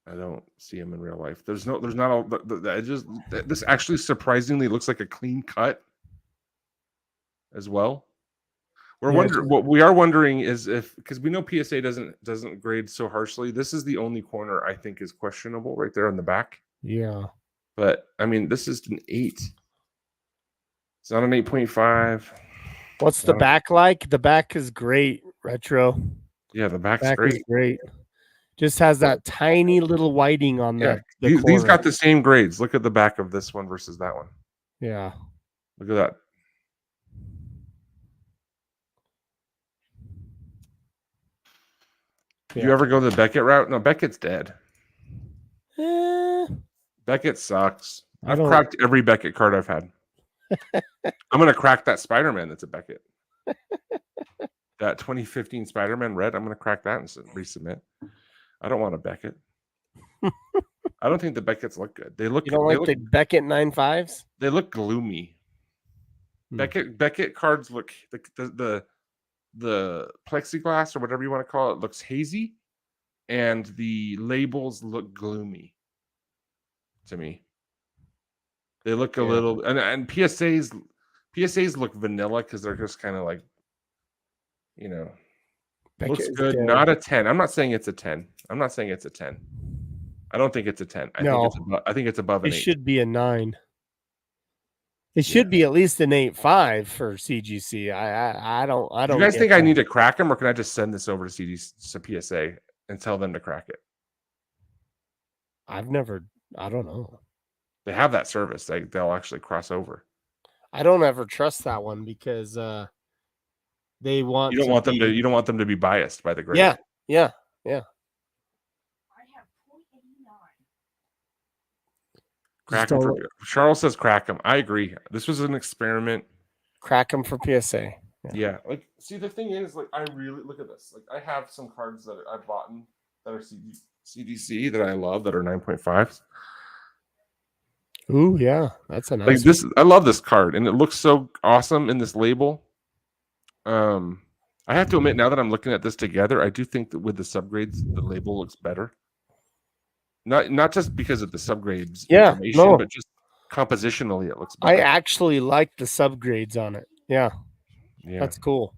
I don't see them in real life. There's not all the edges. This actually surprisingly looks like a clean cut as well. What we are wondering is if, because we know PSA doesn't grade so harshly. This is the only corner I think is questionable right there on the back. Yeah. But I mean, this is an 8. It's not an 8.5. What's the back like? The back is great, Retro. Yeah, the back is great. Just has that tiny little whiting on the these got the same grades. Look at the back of this one versus that one. Yeah. Look at that. Yeah. You ever go the Beckett route? No, Beckett's dead. Beckett sucks. I've cracked every Beckett card I've had. I'm going to crack that Spider-Man that's a Beckett. That 2015 Spider-Man red, I'm going to crack that and resubmit. I don't want a Beckett. I don't think the Becketts look good. They look. You don't like the Beckett 9.5s? They look gloomy. Beckett cards look the plexiglass or whatever you want to call it looks hazy, and the labels look gloomy to me. They look a little, and PSAs look vanilla because they're just kind of like, looks good. Not a 10. I'm not saying it's a 10. I don't think it's a 10. I think it's above an 8. It should be a 9. It should be at least an 8.5 for CGC. I don't. You guys think I need to crack them, or can I just send this over to PSA and tell them to crack it? I don't know. They have that service. They'll actually cross over. I don't ever trust that one because they want. You don't want them to. You don't want them to be biased by the grade. Yeah. Crack them Charles says crack them. I agree. This was an experiment. Crack them for PSA. Yeah. Like, see, the thing is, like, I really look at this. Like, I have some cards that I've bought that are CGC that I love that are 9.5s. Ooh, yeah, that's a nice. Like this, I love this card, and it looks so awesome in this label. I have to admit, now that I'm looking at this together, I do think that with the subgrades, the label looks better. Not just because of the subgrades information, but just compositionally it looks better. I actually like the subgrades on it. Yeah. That's cool.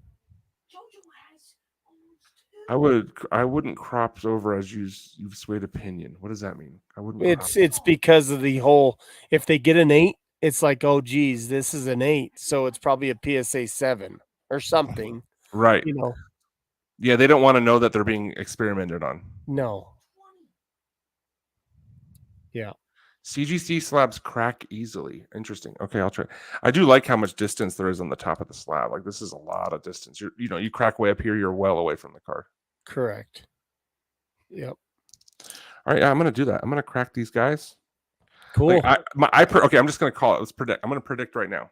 I wouldn't crop over as you've swayed opinion. What does that mean? I wouldn't. It's because of the whole. If they get an 8, it's like, oh geez, this is an 8, so it's probably a PSA 7 or something. Right. Yeah, they don't want to know that they're being experimented on. No. Yeah. CGC slabs crack easily. Interesting. Okay, I'll try. I do like how much distance there is on the top of the slab. Like, this is a lot of distance. You crack way up here, you're well away from the card. Correct. Yep. All right, I'm going to do that. I'm going to crack these guys. Cool. Okay, I'm just going to call it. Let's predict. I'm going to predict right now.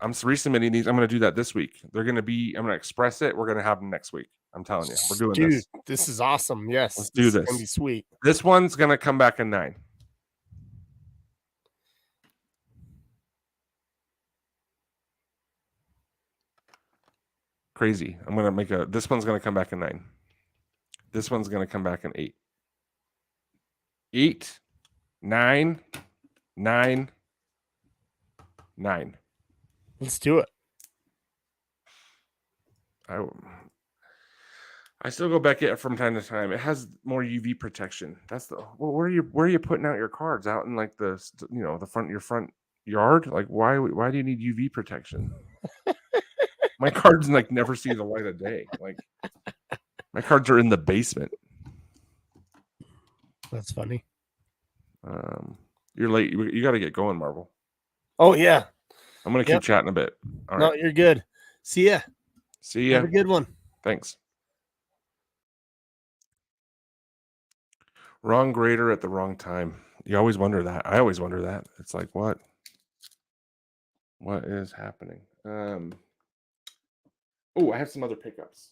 I'm resubmitting these. I'm going to do that this week. I'm going to express it. We're going to have them next week. I'm telling you, we're doing this. Dude, this is awesome. Yes. Let's do this. It's going to be sweet. This one's going to come back a 9. Crazy. I'm going to make this one's going to come back a 9. This one's going to come back an 8. 8, 9, 9, 9. Let's do it. I still go back it from time to time. It has more UV protection. That's the where are you putting out your cards? Out in like the your front yard? Like why do you need UV protection? My cards like never see the light of day. Like my cards are in the basement. That's funny. You're late. You got to get going, Marvel. Oh yeah. I'm gonna keep chatting a bit. All no, right. you're good. See ya. See ya. Have a good one. Thanks. Wrong grader at the wrong time. You always wonder that. I always wonder that. It's like what is happening? Oh, I have some other pickups.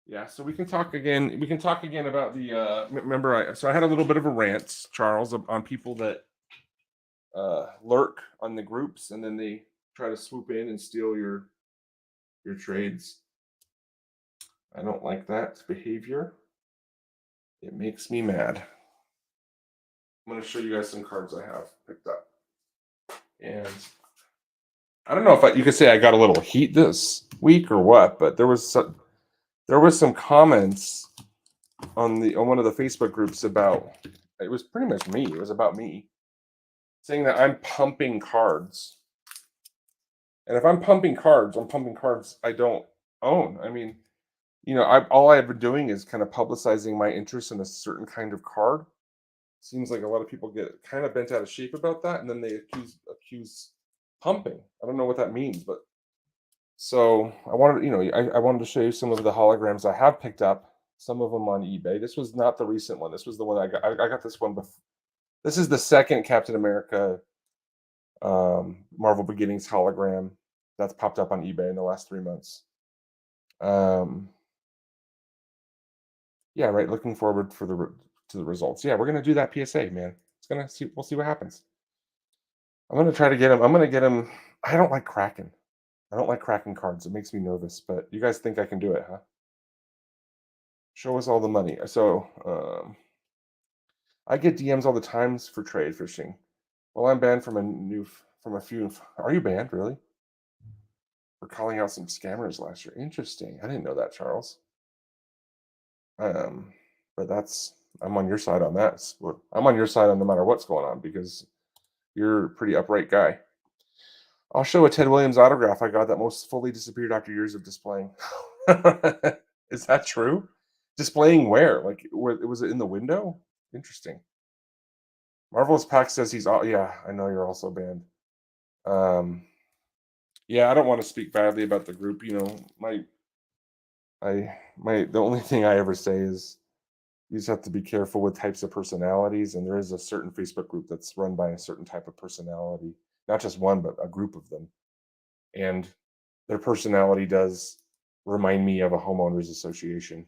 Yeah, so we can talk again. We can talk again about the. Remember, I had a little bit of a rant, Charles, on people that lurk on the groups and then they try to swoop in and steal your trades. I don't like that behavior. It makes me mad. I'm going to show you guys some cards I have picked up, and I don't know if you could say I got a little heat this week or what, but there was some comments on one of the Facebook groups about, it was pretty much me. It was about me saying that I'm pumping cards. And if I'm pumping cards I don't own. I mean, all I've been doing is kind of publicizing my interest in a certain kind of card. Seems like a lot of people get kind of bent out of shape about that, and then they accuse pumping. I don't know what that means, but so I wanted to show you some of the holograms I have picked up. Some of them on eBay. This was not the recent one. This was the one I got. I got this one before. This is the second Captain America Marvel Beginnings hologram that's popped up on eBay in the last 3 months. Yeah, right. Looking forward to the results. Yeah, we're gonna do that PSA, man. We'll see what happens. I'm gonna try to get him. I'm gonna get him. I don't like cracking. I don't like cracking cards. It makes me nervous. But you guys think I can do it, huh? Show us all the money. So I get DMs all the times for trade fishing. Well, I'm banned from a few. Are you banned, really? For calling out some scammers last year. Interesting. I didn't know that, Charles. But I'm on your side on that. I'm on your side on no matter what's going on because you're a pretty upright guy. I'll show a Ted Williams autograph I got that most fully disappeared after years of displaying. Is that true? Displaying where? Like, was it in the window? Interesting. Marvelous Pack says he's all. Yeah, I know you're also banned. Yeah, I don't want to speak badly about the group. The only thing I ever say is you just have to be careful with types of personalities, and there is a certain Facebook group that's run by a certain type of personality, not just one, but a group of them, and their personality does remind me of a homeowners association.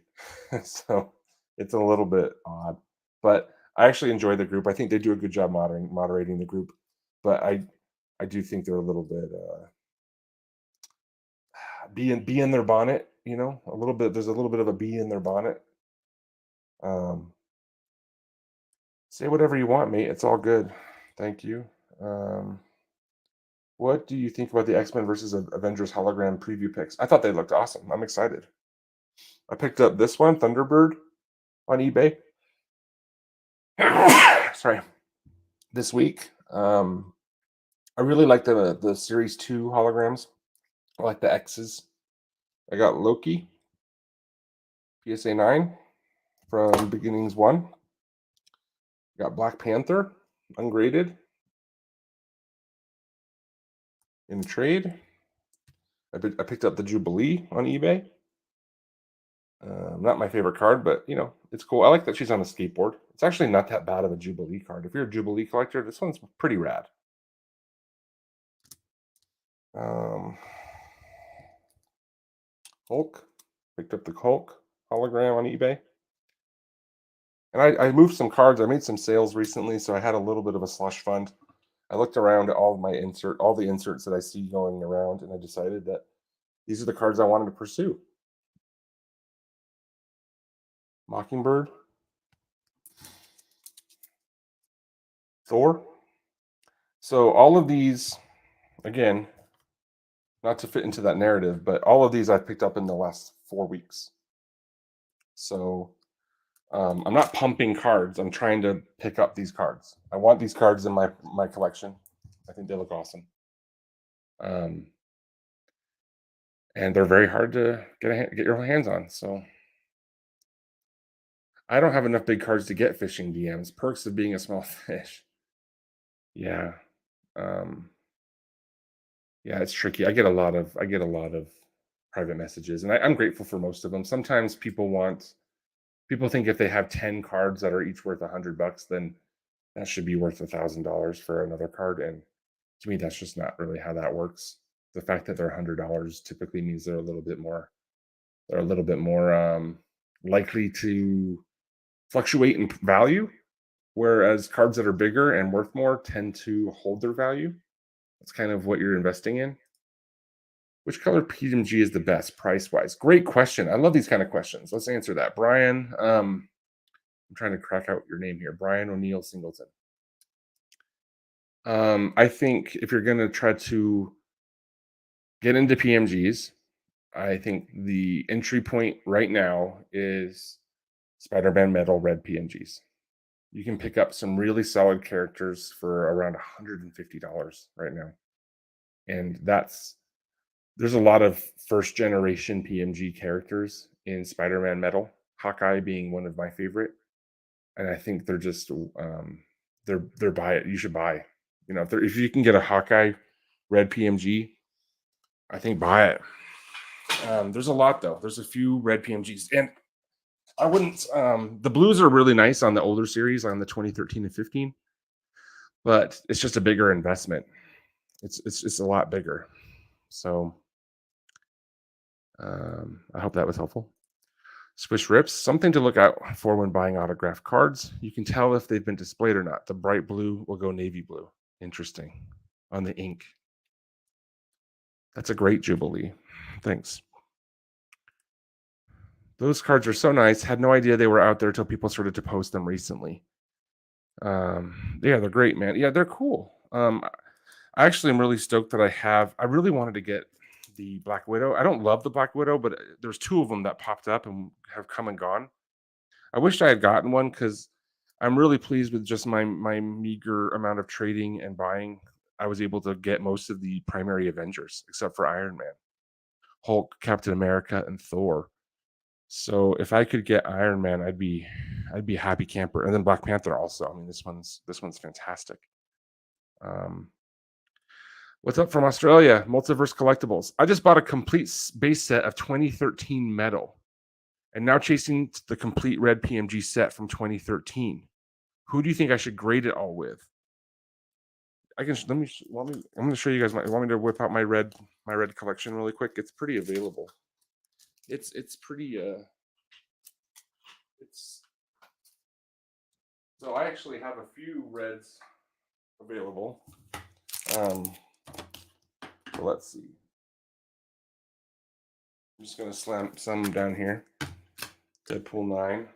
So it's a little bit odd, but I actually enjoy the group. I think they do a good job moderating the group, but I do think they're a little bit bee in their bonnet, a little bit. There's a little bit of a bee in their bonnet. Say whatever you want, mate. It's all good. Thank you. What do you think about the X-Men versus Avengers hologram preview picks? I thought they looked awesome. I'm excited. I picked up this one, Thunderbird, on eBay. Sorry. This week. I really like the Series 2 holograms. I like the X's. I got Loki, PSA 9 from Beginnings 1. Got Black Panther, ungraded, in trade. I picked up the Jubilee on eBay. Not my favorite card, but it's cool. I like that she's on a skateboard. It's actually not that bad of a Jubilee card. If you're a Jubilee collector, this one's pretty rad. Hulk, picked up the Hulk hologram on eBay. And I moved some cards. I made some sales recently, so I had a little bit of a slush fund. I looked around at all the inserts that I see going around, and I decided that these are the cards I wanted to pursue. Mockingbird, Thor. So all of these, again, not to fit into that narrative, but all of these I picked up in the last 4 weeks. So I'm not pumping cards. I'm trying to pick up these cards. I want these cards in my collection. I think they look awesome. And they're very hard to get your hands on. So I don't have enough big cards to get fishing DMs. Perks of being a small fish. Yeah. Um, yeah, it's tricky. I get a lot of private messages, and I'm grateful for most of them. Sometimes people think if they have 10 cards that are each worth $100, then that should be worth $1,000 for another card. And to me, that's just not really how that works. The fact that they're $100 typically means they're a little bit more likely to fluctuate in value, whereas cards that are bigger and worth more tend to hold their value. That's kind of what you're investing in. Which color PMG is the best price wise? Great question. I love these kind of questions. Let's answer that. Brian, I'm trying to crack out your name here. Brian O'Neill Singleton. I think if you're going to try to get into PMGs, I think the entry point right now is Spider-Man Metal Red PMGs. You can pick up some really solid characters for around $150 right now. And there's a lot of first generation PMG characters in Spider-Man Metal, Hawkeye being one of my favorite. And I think they're just they're buy it. You should buy. If you can get a Hawkeye red PMG, I think buy it. There's a lot though. There's a few red PMGs, and I wouldn't. The blues are really nice on the older series, on the 2013 and 15, but it's just a bigger investment. It's a lot bigger. So I hope that was helpful. Swish rips, something to look out for when buying autographed cards. You can tell if they've been displayed or not. The bright blue will go navy blue. Interesting. On the ink. That's a great Jubilee. Thanks. Those cards are so nice. Had no idea they were out there until people started to post them recently. Yeah, they're great, man. Yeah, they're cool. I actually am really stoked that I really wanted to get the Black Widow. I don't love the Black Widow, but there's two of them that popped up and have come and gone. I wished I had gotten one because I'm really pleased with just my meager amount of trading and buying. I was able to get most of the primary Avengers except for Iron Man, Hulk, Captain America, and Thor. So if I could get Iron Man, I'd be a happy camper. And then Black Panther also. I mean, this one's fantastic. What's up from Australia? Multiverse Collectibles. I just bought a complete base set of 2013 metal, and now chasing the complete red PMG set from 2013. Who do you think I should grade it all with? I'm going to show you guys. Want me to whip out my red collection really quick? It's pretty available. It's pretty. So I actually have a few reds available. So let's see. I'm just going to slam some down here. Deadpool 9.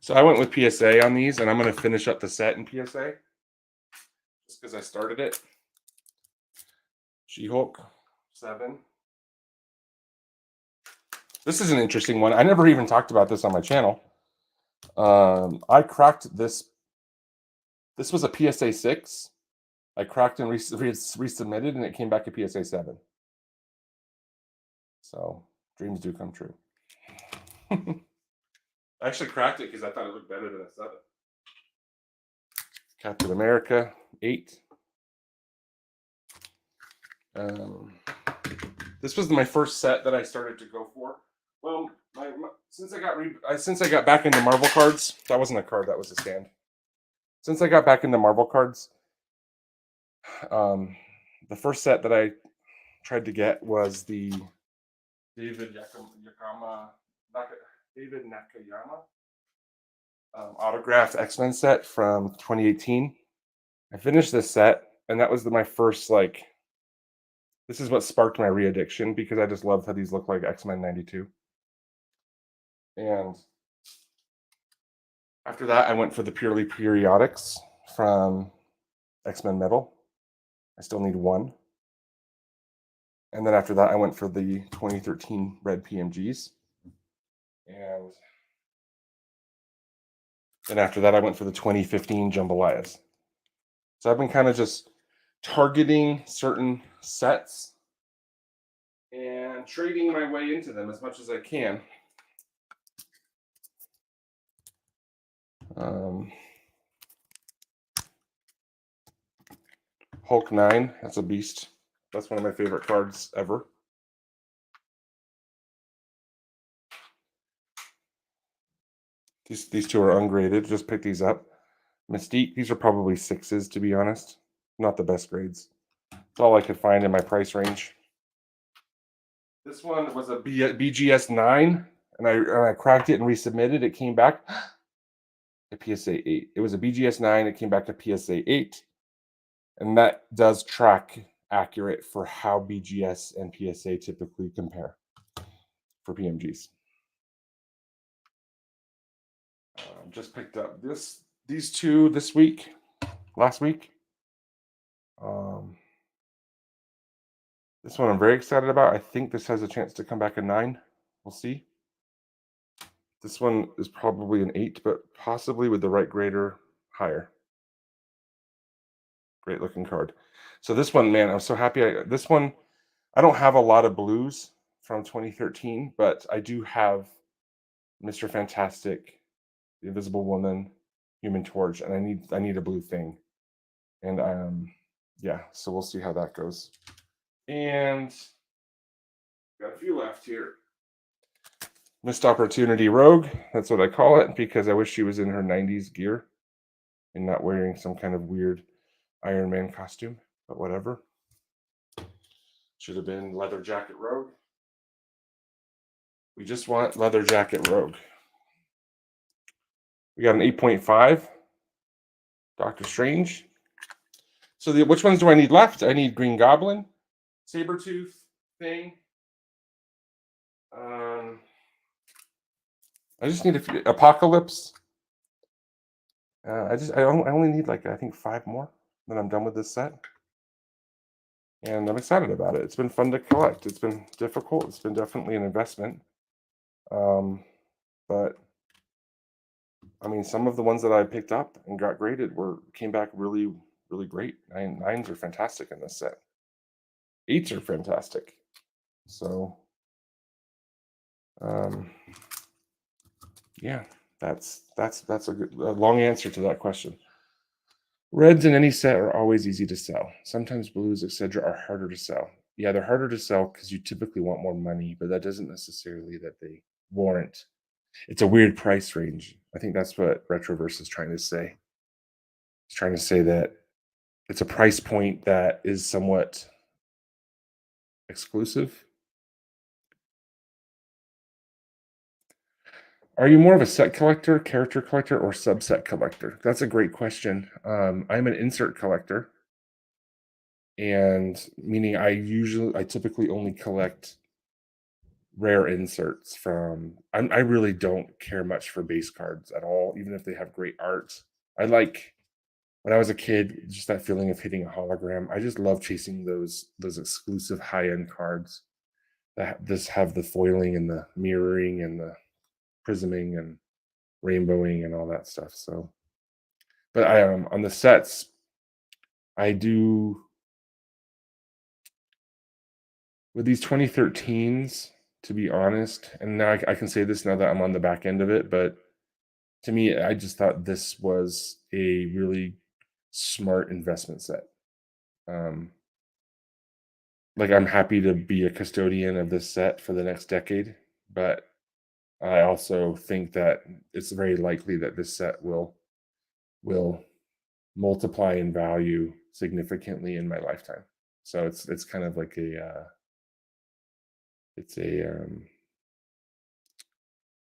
So I went with PSA on these, and I'm going to finish up the set in PSA just because I started it. She-Hulk 7. This is an interesting one. I never even talked about this on my channel. I cracked this. This was a PSA 6. I cracked and resubmitted, and it came back a PSA 7. So dreams do come true. I actually cracked it because I thought it looked better than a 7. Captain America 8. This was my first set that I started to go for. Well, since I got back into Marvel cards, that wasn't a card, that was a stand. Since I got back into Marvel cards, the first set that I tried to get was the David Nakayama autograph X-Men set from 2018. I finished this set, and that was my first, this is what sparked my re-addiction, because I just loved how these look like X-Men 92. And after that, I went for the purely periodics from X-Men Metal. I still need one. And then after that, I went for the 2013 red PMGs. And then after that, I went for the 2015 jambalayas. So I've been kind of just targeting certain sets and trading my way into them as much as I can. Hulk 9, that's a beast. That's one of my favorite cards ever. These two are ungraded. Just pick these up. Mystique, these are probably 6s, to be honest. Not the best grades. It's all I could find in my price range. This one was a BGS 9, and I cracked it and resubmitted. It came back to PSA 8. It was a BGS 9. It came back to PSA 8. And that does track accurate for how BGS and PSA typically compare for PMGs. Just picked up these two last week. This one I'm very excited about. I think this has a chance to come back a 9. We'll see. This one is probably an 8, but possibly with the right grader, higher. Great looking card. So this one, man, I'm so happy. This one, I don't have a lot of blues from 2013, but I do have Mr. Fantastic, the Invisible Woman, Human Torch, and I need a blue thing. And yeah, so we'll see how that goes. And got a few left here. Missed Opportunity Rogue, that's what I call it, because I wish she was in her 90s gear and not wearing some kind of weird Iron Man costume, but whatever. Should have been Leather Jacket Rogue. We just want Leather Jacket Rogue. We got an 8.5 Doctor Strange. So which ones do I need left? I need Green Goblin, Sabretooth, Thing. I just need a few. Apocalypse. I only need like, I think 5 more. Then I'm done with this set. And I'm excited about it. It's been fun to collect. It's been difficult. It's been definitely an investment. But I mean, some of the ones that I picked up and got graded came back really, really great. 9s are fantastic in this set. 8s are fantastic. So, yeah, that's a long answer to that question. Reds in any set are always easy to sell. Sometimes blues, etc., are harder to sell. Yeah, they're harder to sell because you typically want more money, but that doesn't necessarily that they warrant. It's a weird price range. I think that's what Retroverse is trying to say. It's trying to say that it's a price point that is somewhat exclusive. Are you more of a set collector, character collector, or subset collector? That's a great question. I'm an insert collector, and meaning I typically only collect rare inserts from. I really don't care much for base cards at all, even if they have great art. I like when I was a kid, just that feeling of hitting a hologram. I just love chasing those exclusive high-end cards that just have the foiling and the mirroring and the prisming and rainbowing and all that stuff. So, but I on the sets, I do with these 2013s, to be honest, and now I can say this now that I'm on the back end of it, but to me, I just thought this was a really smart investment set. Like I'm happy to be a custodian of this set for the next decade, but I also think that it's very likely that this set will multiply in value significantly in my lifetime. So it's kind of like it's a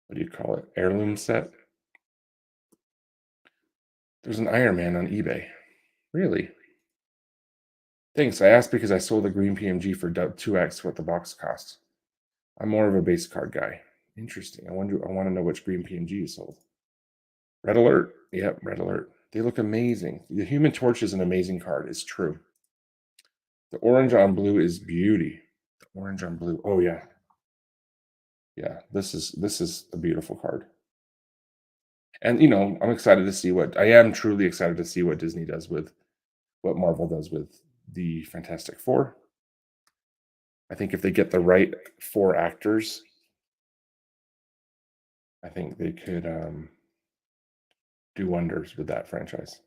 what do you call it? Heirloom set. There's an Iron Man on eBay. Really? Thanks. I asked because I sold a green PMG for 2x what the box cost. I'm more of a base card guy. Interesting. I want to know which green PMG you sold. Red Alert. Yep, Red Alert. They look amazing. The Human Torch is an amazing card. It's true. The orange on blue is beauty. The orange on blue. Oh yeah. Yeah, this is a beautiful card. And I'm excited to see I am truly excited to see what Disney does with what Marvel does with the Fantastic Four. I think if they get the right 4 actors, I think they could do wonders with that franchise.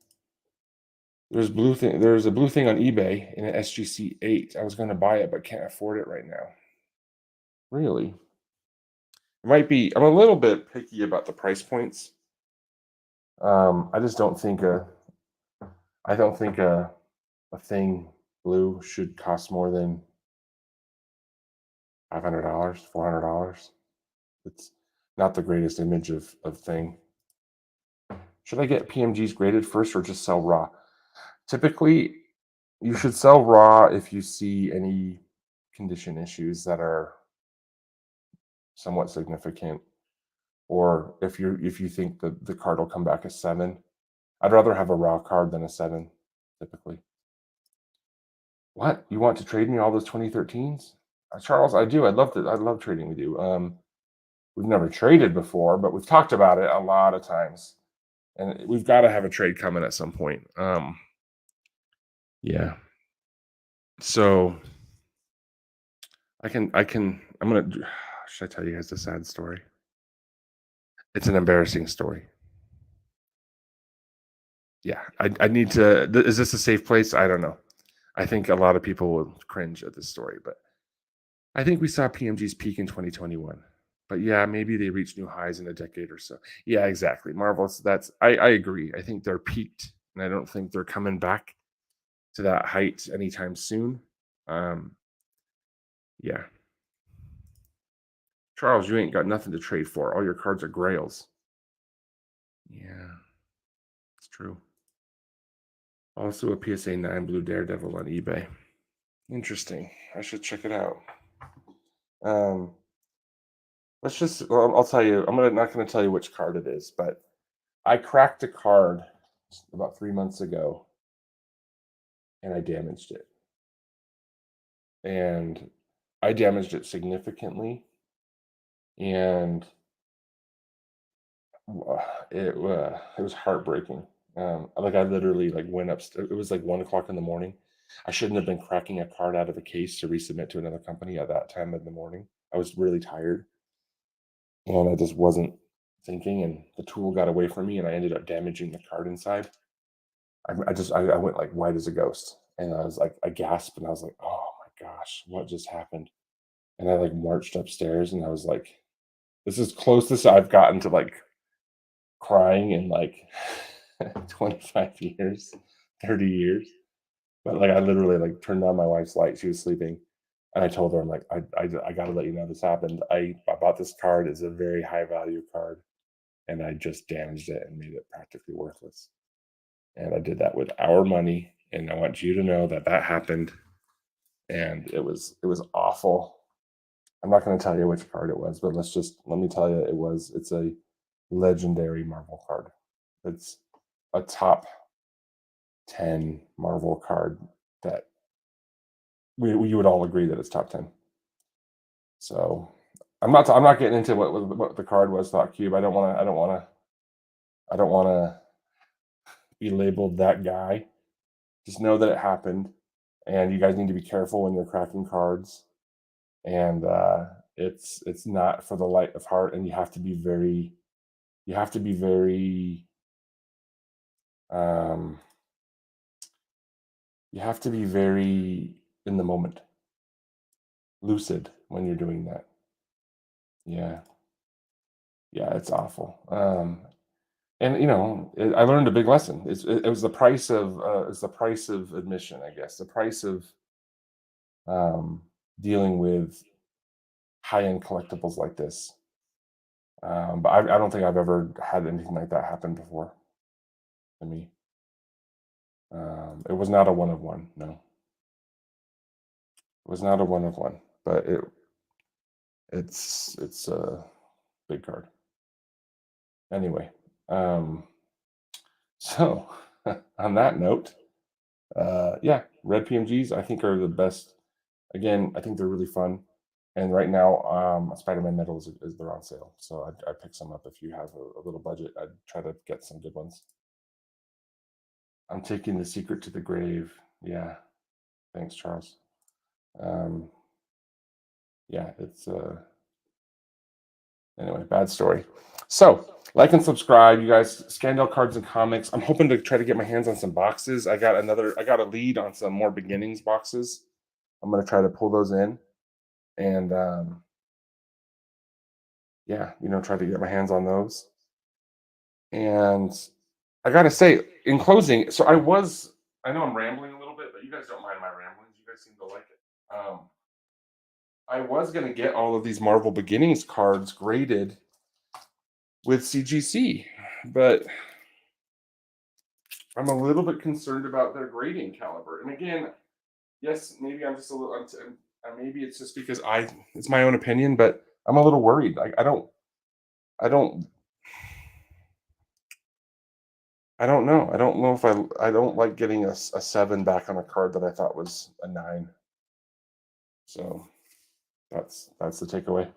There's a blue thing on eBay in an SGC 8. I was going to buy it but can't afford it right now. Really? It might be. I'm a little bit picky about the price points. I just don't think a thing blue should cost more than $500, $400. It's not the greatest image of thing. Should I get PMGs graded first or just sell raw? Typically, you should sell raw if you see any condition issues that are somewhat significant, or if you think that the card will come back a 7. I'd rather have a raw card than a 7, typically. What? You want to trade me all those 2013s? Charles, I do. I'd love trading with you. We've never traded before, but we've talked about it a lot of times. And we've got to have a trade coming at some point. Yeah. So I'm gonna should I tell you guys the sad story? It's an embarrassing story. Yeah, I need to. Is this a safe place? I don't know. I think a lot of people will cringe at this story, but I think we saw PMG's peak in 2021. But yeah, maybe they reached new highs in a decade or so. Yeah, exactly. Marvel's. I agree. I think they're peaked, and I don't think they're coming back to that height anytime soon. Yeah. Charles, you ain't got nothing to trade for. All your cards are grails. Yeah, it's true. Also a PSA 9 Blue Daredevil on eBay. Interesting. I should check it out. I'll tell you, not gonna tell you which card it is, but I cracked a card about 3 months ago and I damaged it. And I damaged it significantly, and it was heartbreaking. Like I literally went upstairs. It was like 1 o'clock in the morning. I shouldn't have been cracking a card out of a case to resubmit to another company at that time in the morning. I was really tired, and I just wasn't thinking, and the tool got away from me, and I ended up damaging the card inside. I went like white as a ghost, and I was like, I gasped, and I was like, oh my gosh, what just happened? And I marched upstairs, and I was like, this is closest I've gotten to crying in 25 years, 30 years. But I literally turned on my wife's light. She was sleeping. And I told her, I'm like, I got to let you know this happened. I bought this card. It's a very high value card. And I just damaged it and made it practically worthless. And I did that with our money. And I want you to know that happened. And it was awful. I'm not going to tell you which card it was, but let me tell you, it's a legendary Marvel card. It's a top 10 Marvel card that we would all agree that it's top 10. So I'm not getting into what the card was, Thought Cube. I don't want to be labeled that guy. Just know that it happened, and you guys need to be careful when you're cracking cards. And it's not for the light of heart, and you have to be very in the moment, lucid when you're doing that. Yeah, it's awful. And I learned a big lesson. It was the price of admission, I guess. The price of dealing with high-end collectibles like this. But I don't think I've ever had anything like that happen before to me. It was not a one of one. No, it was not a one of one. But it's a big card. Anyway, so on that note, Yeah, red PMGs I think are the best. Again, I think they're really fun. And right now, Spider-Man medals is they're on sale, so I'd pick some up if you have a little budget. I'd try to get some good ones. I'm taking the secret to the grave. Yeah, thanks, Charles. Yeah, it's anyway, bad story. So like and subscribe, you guys. Scandal Cards and Comics. I'm hoping to try to get my hands on some boxes. I got a lead on some more beginnings boxes. I'm gonna try to pull those in, and yeah, try to get my hands on those. And I gotta say, in closing, so I know I'm rambling a little bit, but you guys don't mind my ramblings. You guys seem to like it. I was gonna get all of these Marvel Beginnings cards graded with CGC, but I'm a little bit concerned about their grading caliber. And again, yes, maybe I'm just a little. Maybe it's just because it's my own opinion, but I'm a little worried. I don't, I don't know. I don't know if I don't like getting a 7 back on a card that I thought was a 9. So that's the takeaway.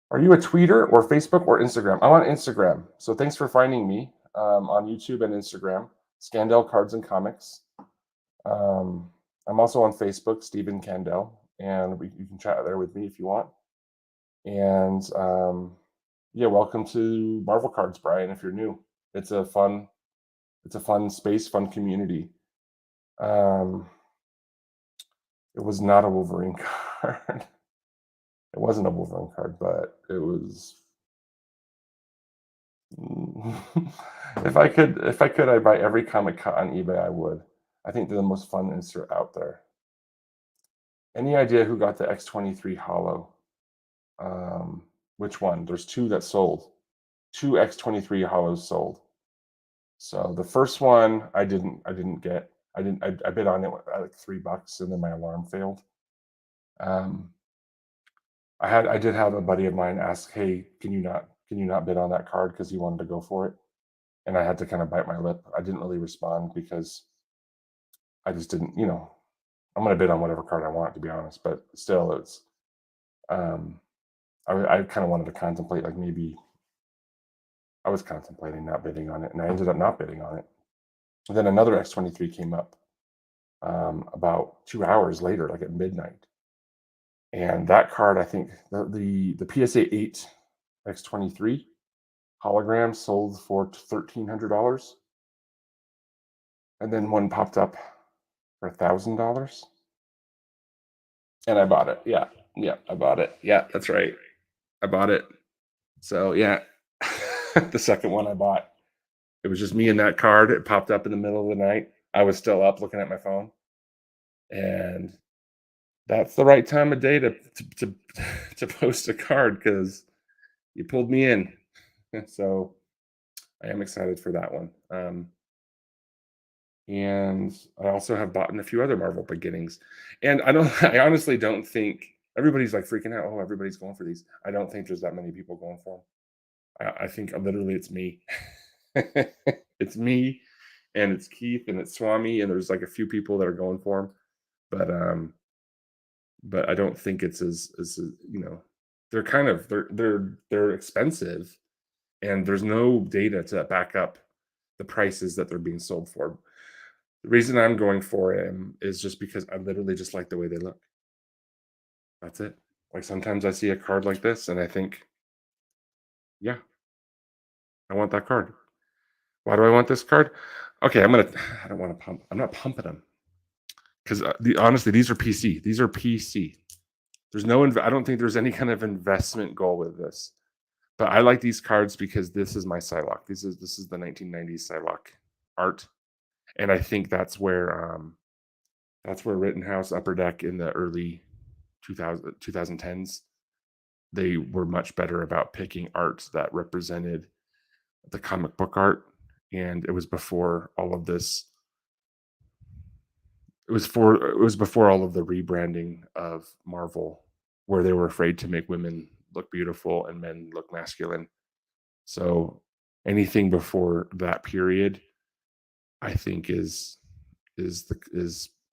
Are you a tweeter or Facebook or Instagram? I'm on Instagram. So thanks for finding me on YouTube and Instagram. Scandal Cards and Comics. I'm also on Facebook, Stephen Candell, and you can chat there with me if you want. And yeah, welcome to Marvel Cards, Brian. If you're new, it's a fun space, fun community. It was not a Wolverine card. It wasn't a Wolverine card, but it was. if I could, I'd buy every comic cut on eBay. I would. I think they're the most fun insert out there. Any idea who got the X-23 Hollow? Which one? There's 2 that sold. 2 X-23 Hollows sold. So the first one I didn't get. I bid on it at like $3, and then my alarm failed. I did have a buddy of mine ask, "Hey, can you not bid on that card?" Because he wanted to go for it, and I had to kind of bite my lip. I didn't really respond because I just didn't. I'm going to bid on whatever card I want, to be honest. But still, it's. I kind of wanted to contemplate, like maybe. I was contemplating not bidding on it, and I ended up not bidding on it. And then another X-23 came up about 2 hours later, like at midnight. And that card, I think the PSA 8 X-23 hologram sold for $1,300, and then one popped up for $1,000, and I bought it. Yeah, I bought it. Yeah, that's right, I bought it. So yeah, the second one I bought, it was just me and that card. It popped up in the middle of the night. I was still up looking at my phone, and that's the right time of day to post a card, because you pulled me in. So I am excited for that one. And I also have bought in a few other Marvel Beginnings, and I honestly don't think everybody's like freaking out. Oh, everybody's going for these. I don't think there's that many people going for them. I think literally it's me. It's me, and it's Keith, and it's Swami, and there's like a few people that are going for them, but I don't think it's as they're kind of they're expensive, and there's no data to back up the prices that they're being sold for. The reason I'm going for him is just because I literally just like the way they look. That's it. Like sometimes I see a card like this and I think, yeah, I want that card. Why do I want this card? Okay, I don't want to pump. I'm not pumping them because honestly, these are PC. These are PC. There's no. I don't think there's any kind of investment goal with this. But I like these cards because this is my Psylocke. This is the 1990s Psylocke art, and I think that's where Rittenhouse, Upper Deck in the early 2010s, they were much better about picking art that represented the comic book art, and it was before all of this. It was before all of the rebranding of Marvel, where they were afraid to make women look beautiful and men look masculine. So anything before that period, I think is is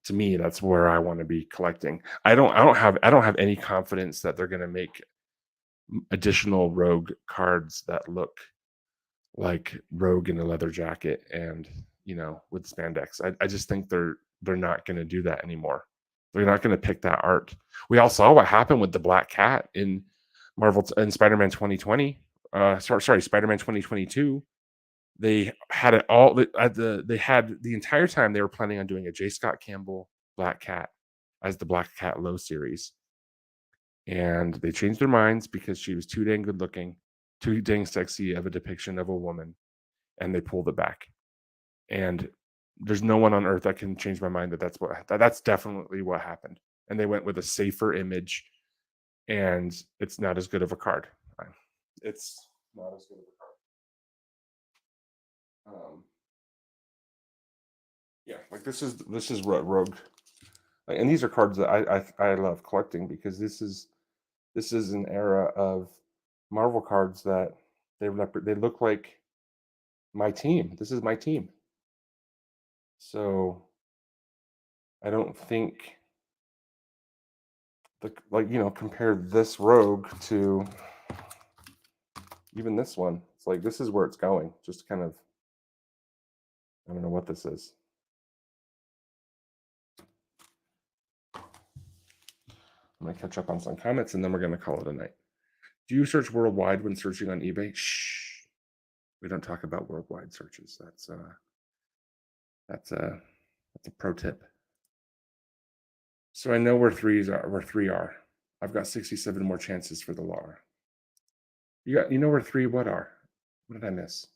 to me, that's where I want to be collecting. I don't have any confidence that they're going to make additional Rogue cards that look like Rogue in a leather jacket and with spandex. I just think they're not going to do that anymore. They're not going to pick that art. We all saw what happened with the Black Cat in Marvel in Spider-Man 2020. Sorry, Spider-Man 2022. They had it all. They had the entire time they were planning on doing a J. Scott Campbell Black Cat as the Black Cat Low series, and they changed their minds because she was too dang good looking, too dang sexy of a depiction of a woman, and they pulled it back. And there's no one on earth that can change my mind that's definitely what happened. And they went with a safer image, and it's not as good of a card. It's not as good of a card. Yeah, like this is Rogue, and these are cards that I love collecting because this is an era of Marvel cards that they look like my team. This is my team. So I don't think compare this Rogue to even this one. It's like this is where it's going. Just kind of, I don't know what this is. I'm gonna catch up on some comments and then we're gonna call it a night. Do you search worldwide when searching on eBay? Shh. We don't talk about worldwide searches. That's a pro tip. So I know where three are. I've got 67 more chances for the law. You know where three what are? What did I miss?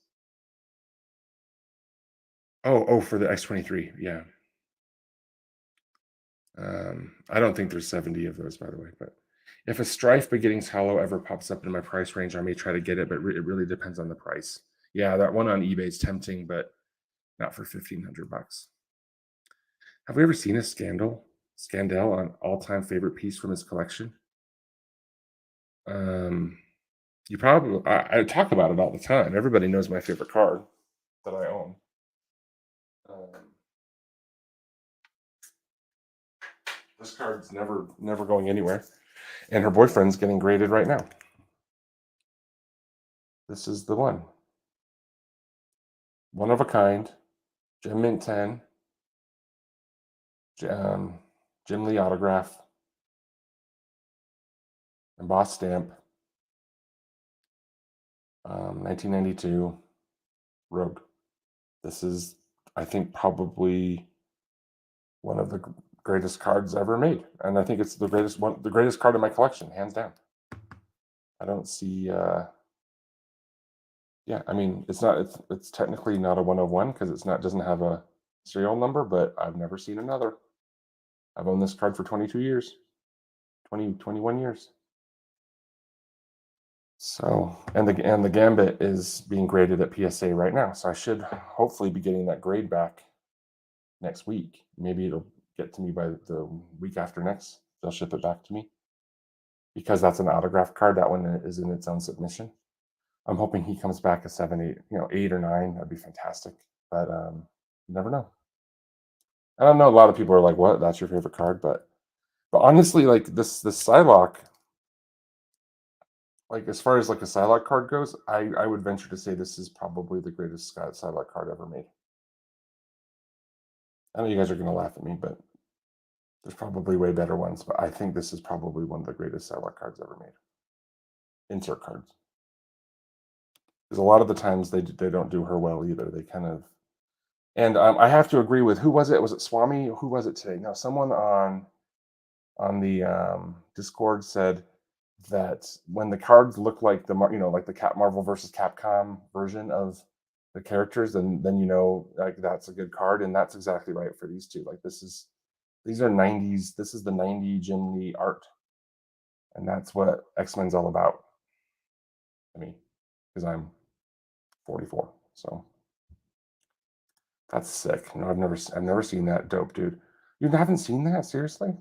Oh, for the X-23, yeah. I don't think there's 70 of those, by the way. But if a Strife Beginnings Hollow ever pops up in my price range, I may try to get it, but it really depends on the price. Yeah, that one on eBay is tempting, but not for $1,500. Have we ever seen a Scandell on all-time favorite piece from his collection? You probably I talk about it all the time. Everybody knows my favorite card that I own. This card's never going anywhere, and her boyfriend's getting graded right now. This is the one of a kind, Gem Mint 10, Jim Lee autograph, embossed stamp, 1992 Rogue. This is, I think, probably one of the greatest cards ever made, and I think it's the greatest card in my collection, hands down. I don't see. Yeah, I mean, it's technically not a 101 because doesn't have a serial number, but I've never seen another. I've owned this card for 22 years, 21 years. So, and the Gambit is being graded at PSA right now, so I should hopefully be getting that grade back next week. Maybe it'll get to me by the week after next. They'll ship it back to me because that's an autograph card. That one is in its own submission. I'm hoping he comes back a 7, 8 or 9. That'd be fantastic. But you never know. And I know a lot of people are like, "What? That's your favorite card?" But honestly, like this Psylocke, like as far as like a Psylocke card goes, I would venture to say this is probably the greatest Psylocke card ever made. I know you guys are going to laugh at me, but there's probably way better ones. But I think this is probably one of the greatest Psylocke cards ever made. Insert cards. Because a lot of the times they don't do her well either. They kind of, and I have to agree with, who was it? Was it Swami? Who was it today? No, someone on the Discord said that when the cards look like like the Marvel versus Capcom version of the characters, then like that's a good card, and that's exactly right for these two. Like these are 90s. This is the 90 Jim Lee art, and that's what X-Men's all about. I mean, because I'm 44, so that's sick. No, I've never seen that. Dope, dude. You haven't seen that? Seriously?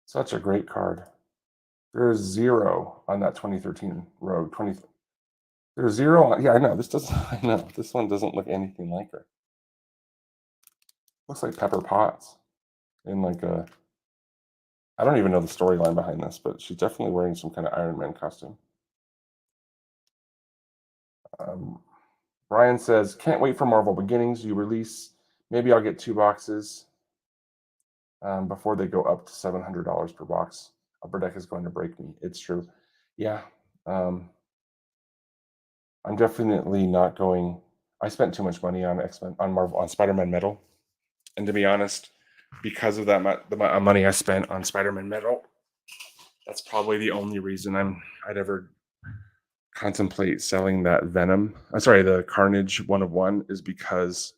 Such a great card. There's 0 on that 2013 Rogue. There's 0 on, yeah, I know. This doesn't. I know this one doesn't look anything like her. Looks like Pepper Potts in like a. I don't even know the storyline behind this, but she's definitely wearing some kind of Iron Man costume. Brian says, "Can't wait for Marvel Beginnings. You release. Maybe I'll get 2 boxes before they go up to $700 per box. Upper Deck is going to break me." It's true. Yeah. I'm definitely not going. I spent too much money on X-Men, on Marvel, on Spider-Man Metal, and to be honest, because of that, the amount of money I spent on Spider-Man Metal, that's probably the only reason I'd ever contemplate selling that Venom. I'm sorry, the Carnage 1 of 1 is because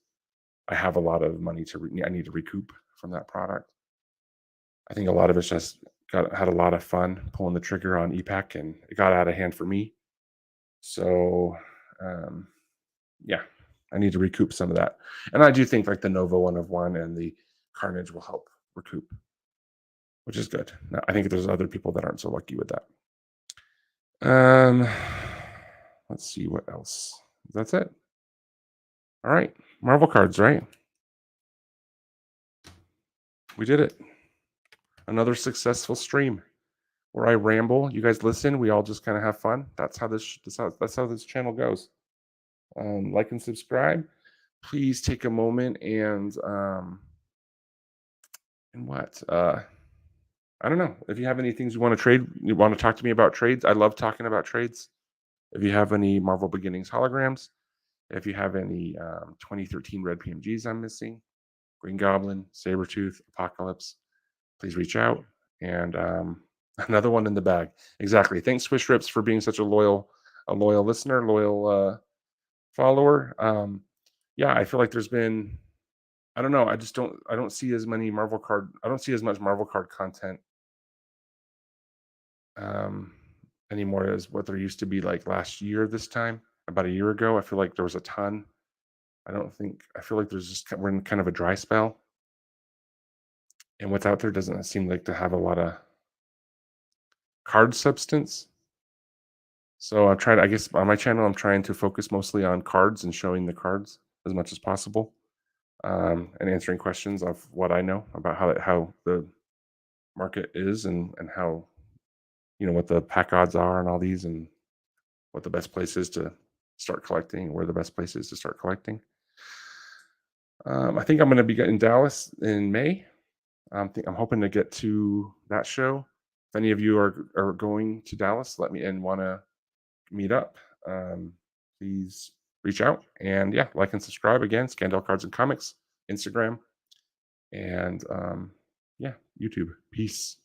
I have a lot of money I need to recoup from that product. I think a lot of it's just had a lot of fun pulling the trigger on EPAC, and it got out of hand for me. So, yeah, I need to recoup some of that. And I do think like the Nova 1 of 1 and the Carnage will help recoup, which is good. Now, I think there's other people that aren't so lucky with that. Let's see what else. That's it. All right, Marvel cards, right? We did it. Another successful stream where I ramble. You guys listen. We all just kind of have fun. That's how this channel goes. Like and subscribe. Please take a moment and what? I don't know. If you have any things you want to trade, you want to talk to me about trades. I love talking about trades. If you have any Marvel Beginnings holograms, if you have any 2013 red PMGs I'm missing, Green Goblin, Sabretooth, Apocalypse, please reach out. And another one in the bag. Exactly. Thanks, Swish Rips, for being such a loyal listener, loyal follower. Yeah, I feel like there's been, I don't know. I don't see as many Marvel card. I don't see as much Marvel card content anymore as what there used to be like last year. This time, about a year ago, I feel like there was a ton. I feel like we're in kind of a dry spell, and what's out there doesn't seem like to have a lot of card substance. So I guess on my channel, I'm trying to focus mostly on cards and showing the cards as much as possible, and answering questions of what I know about how the market is and how, what the pack odds are and all these, and what the best place is to start collecting, where the best place is to start collecting. I think I'm going to be in Dallas in May. I'm hoping to get to that show. If any of you are going to Dallas, let me and want to meet up, please reach out. And yeah, like and subscribe. Again, Scandal Cards and Comics, Instagram, and yeah, YouTube. Peace.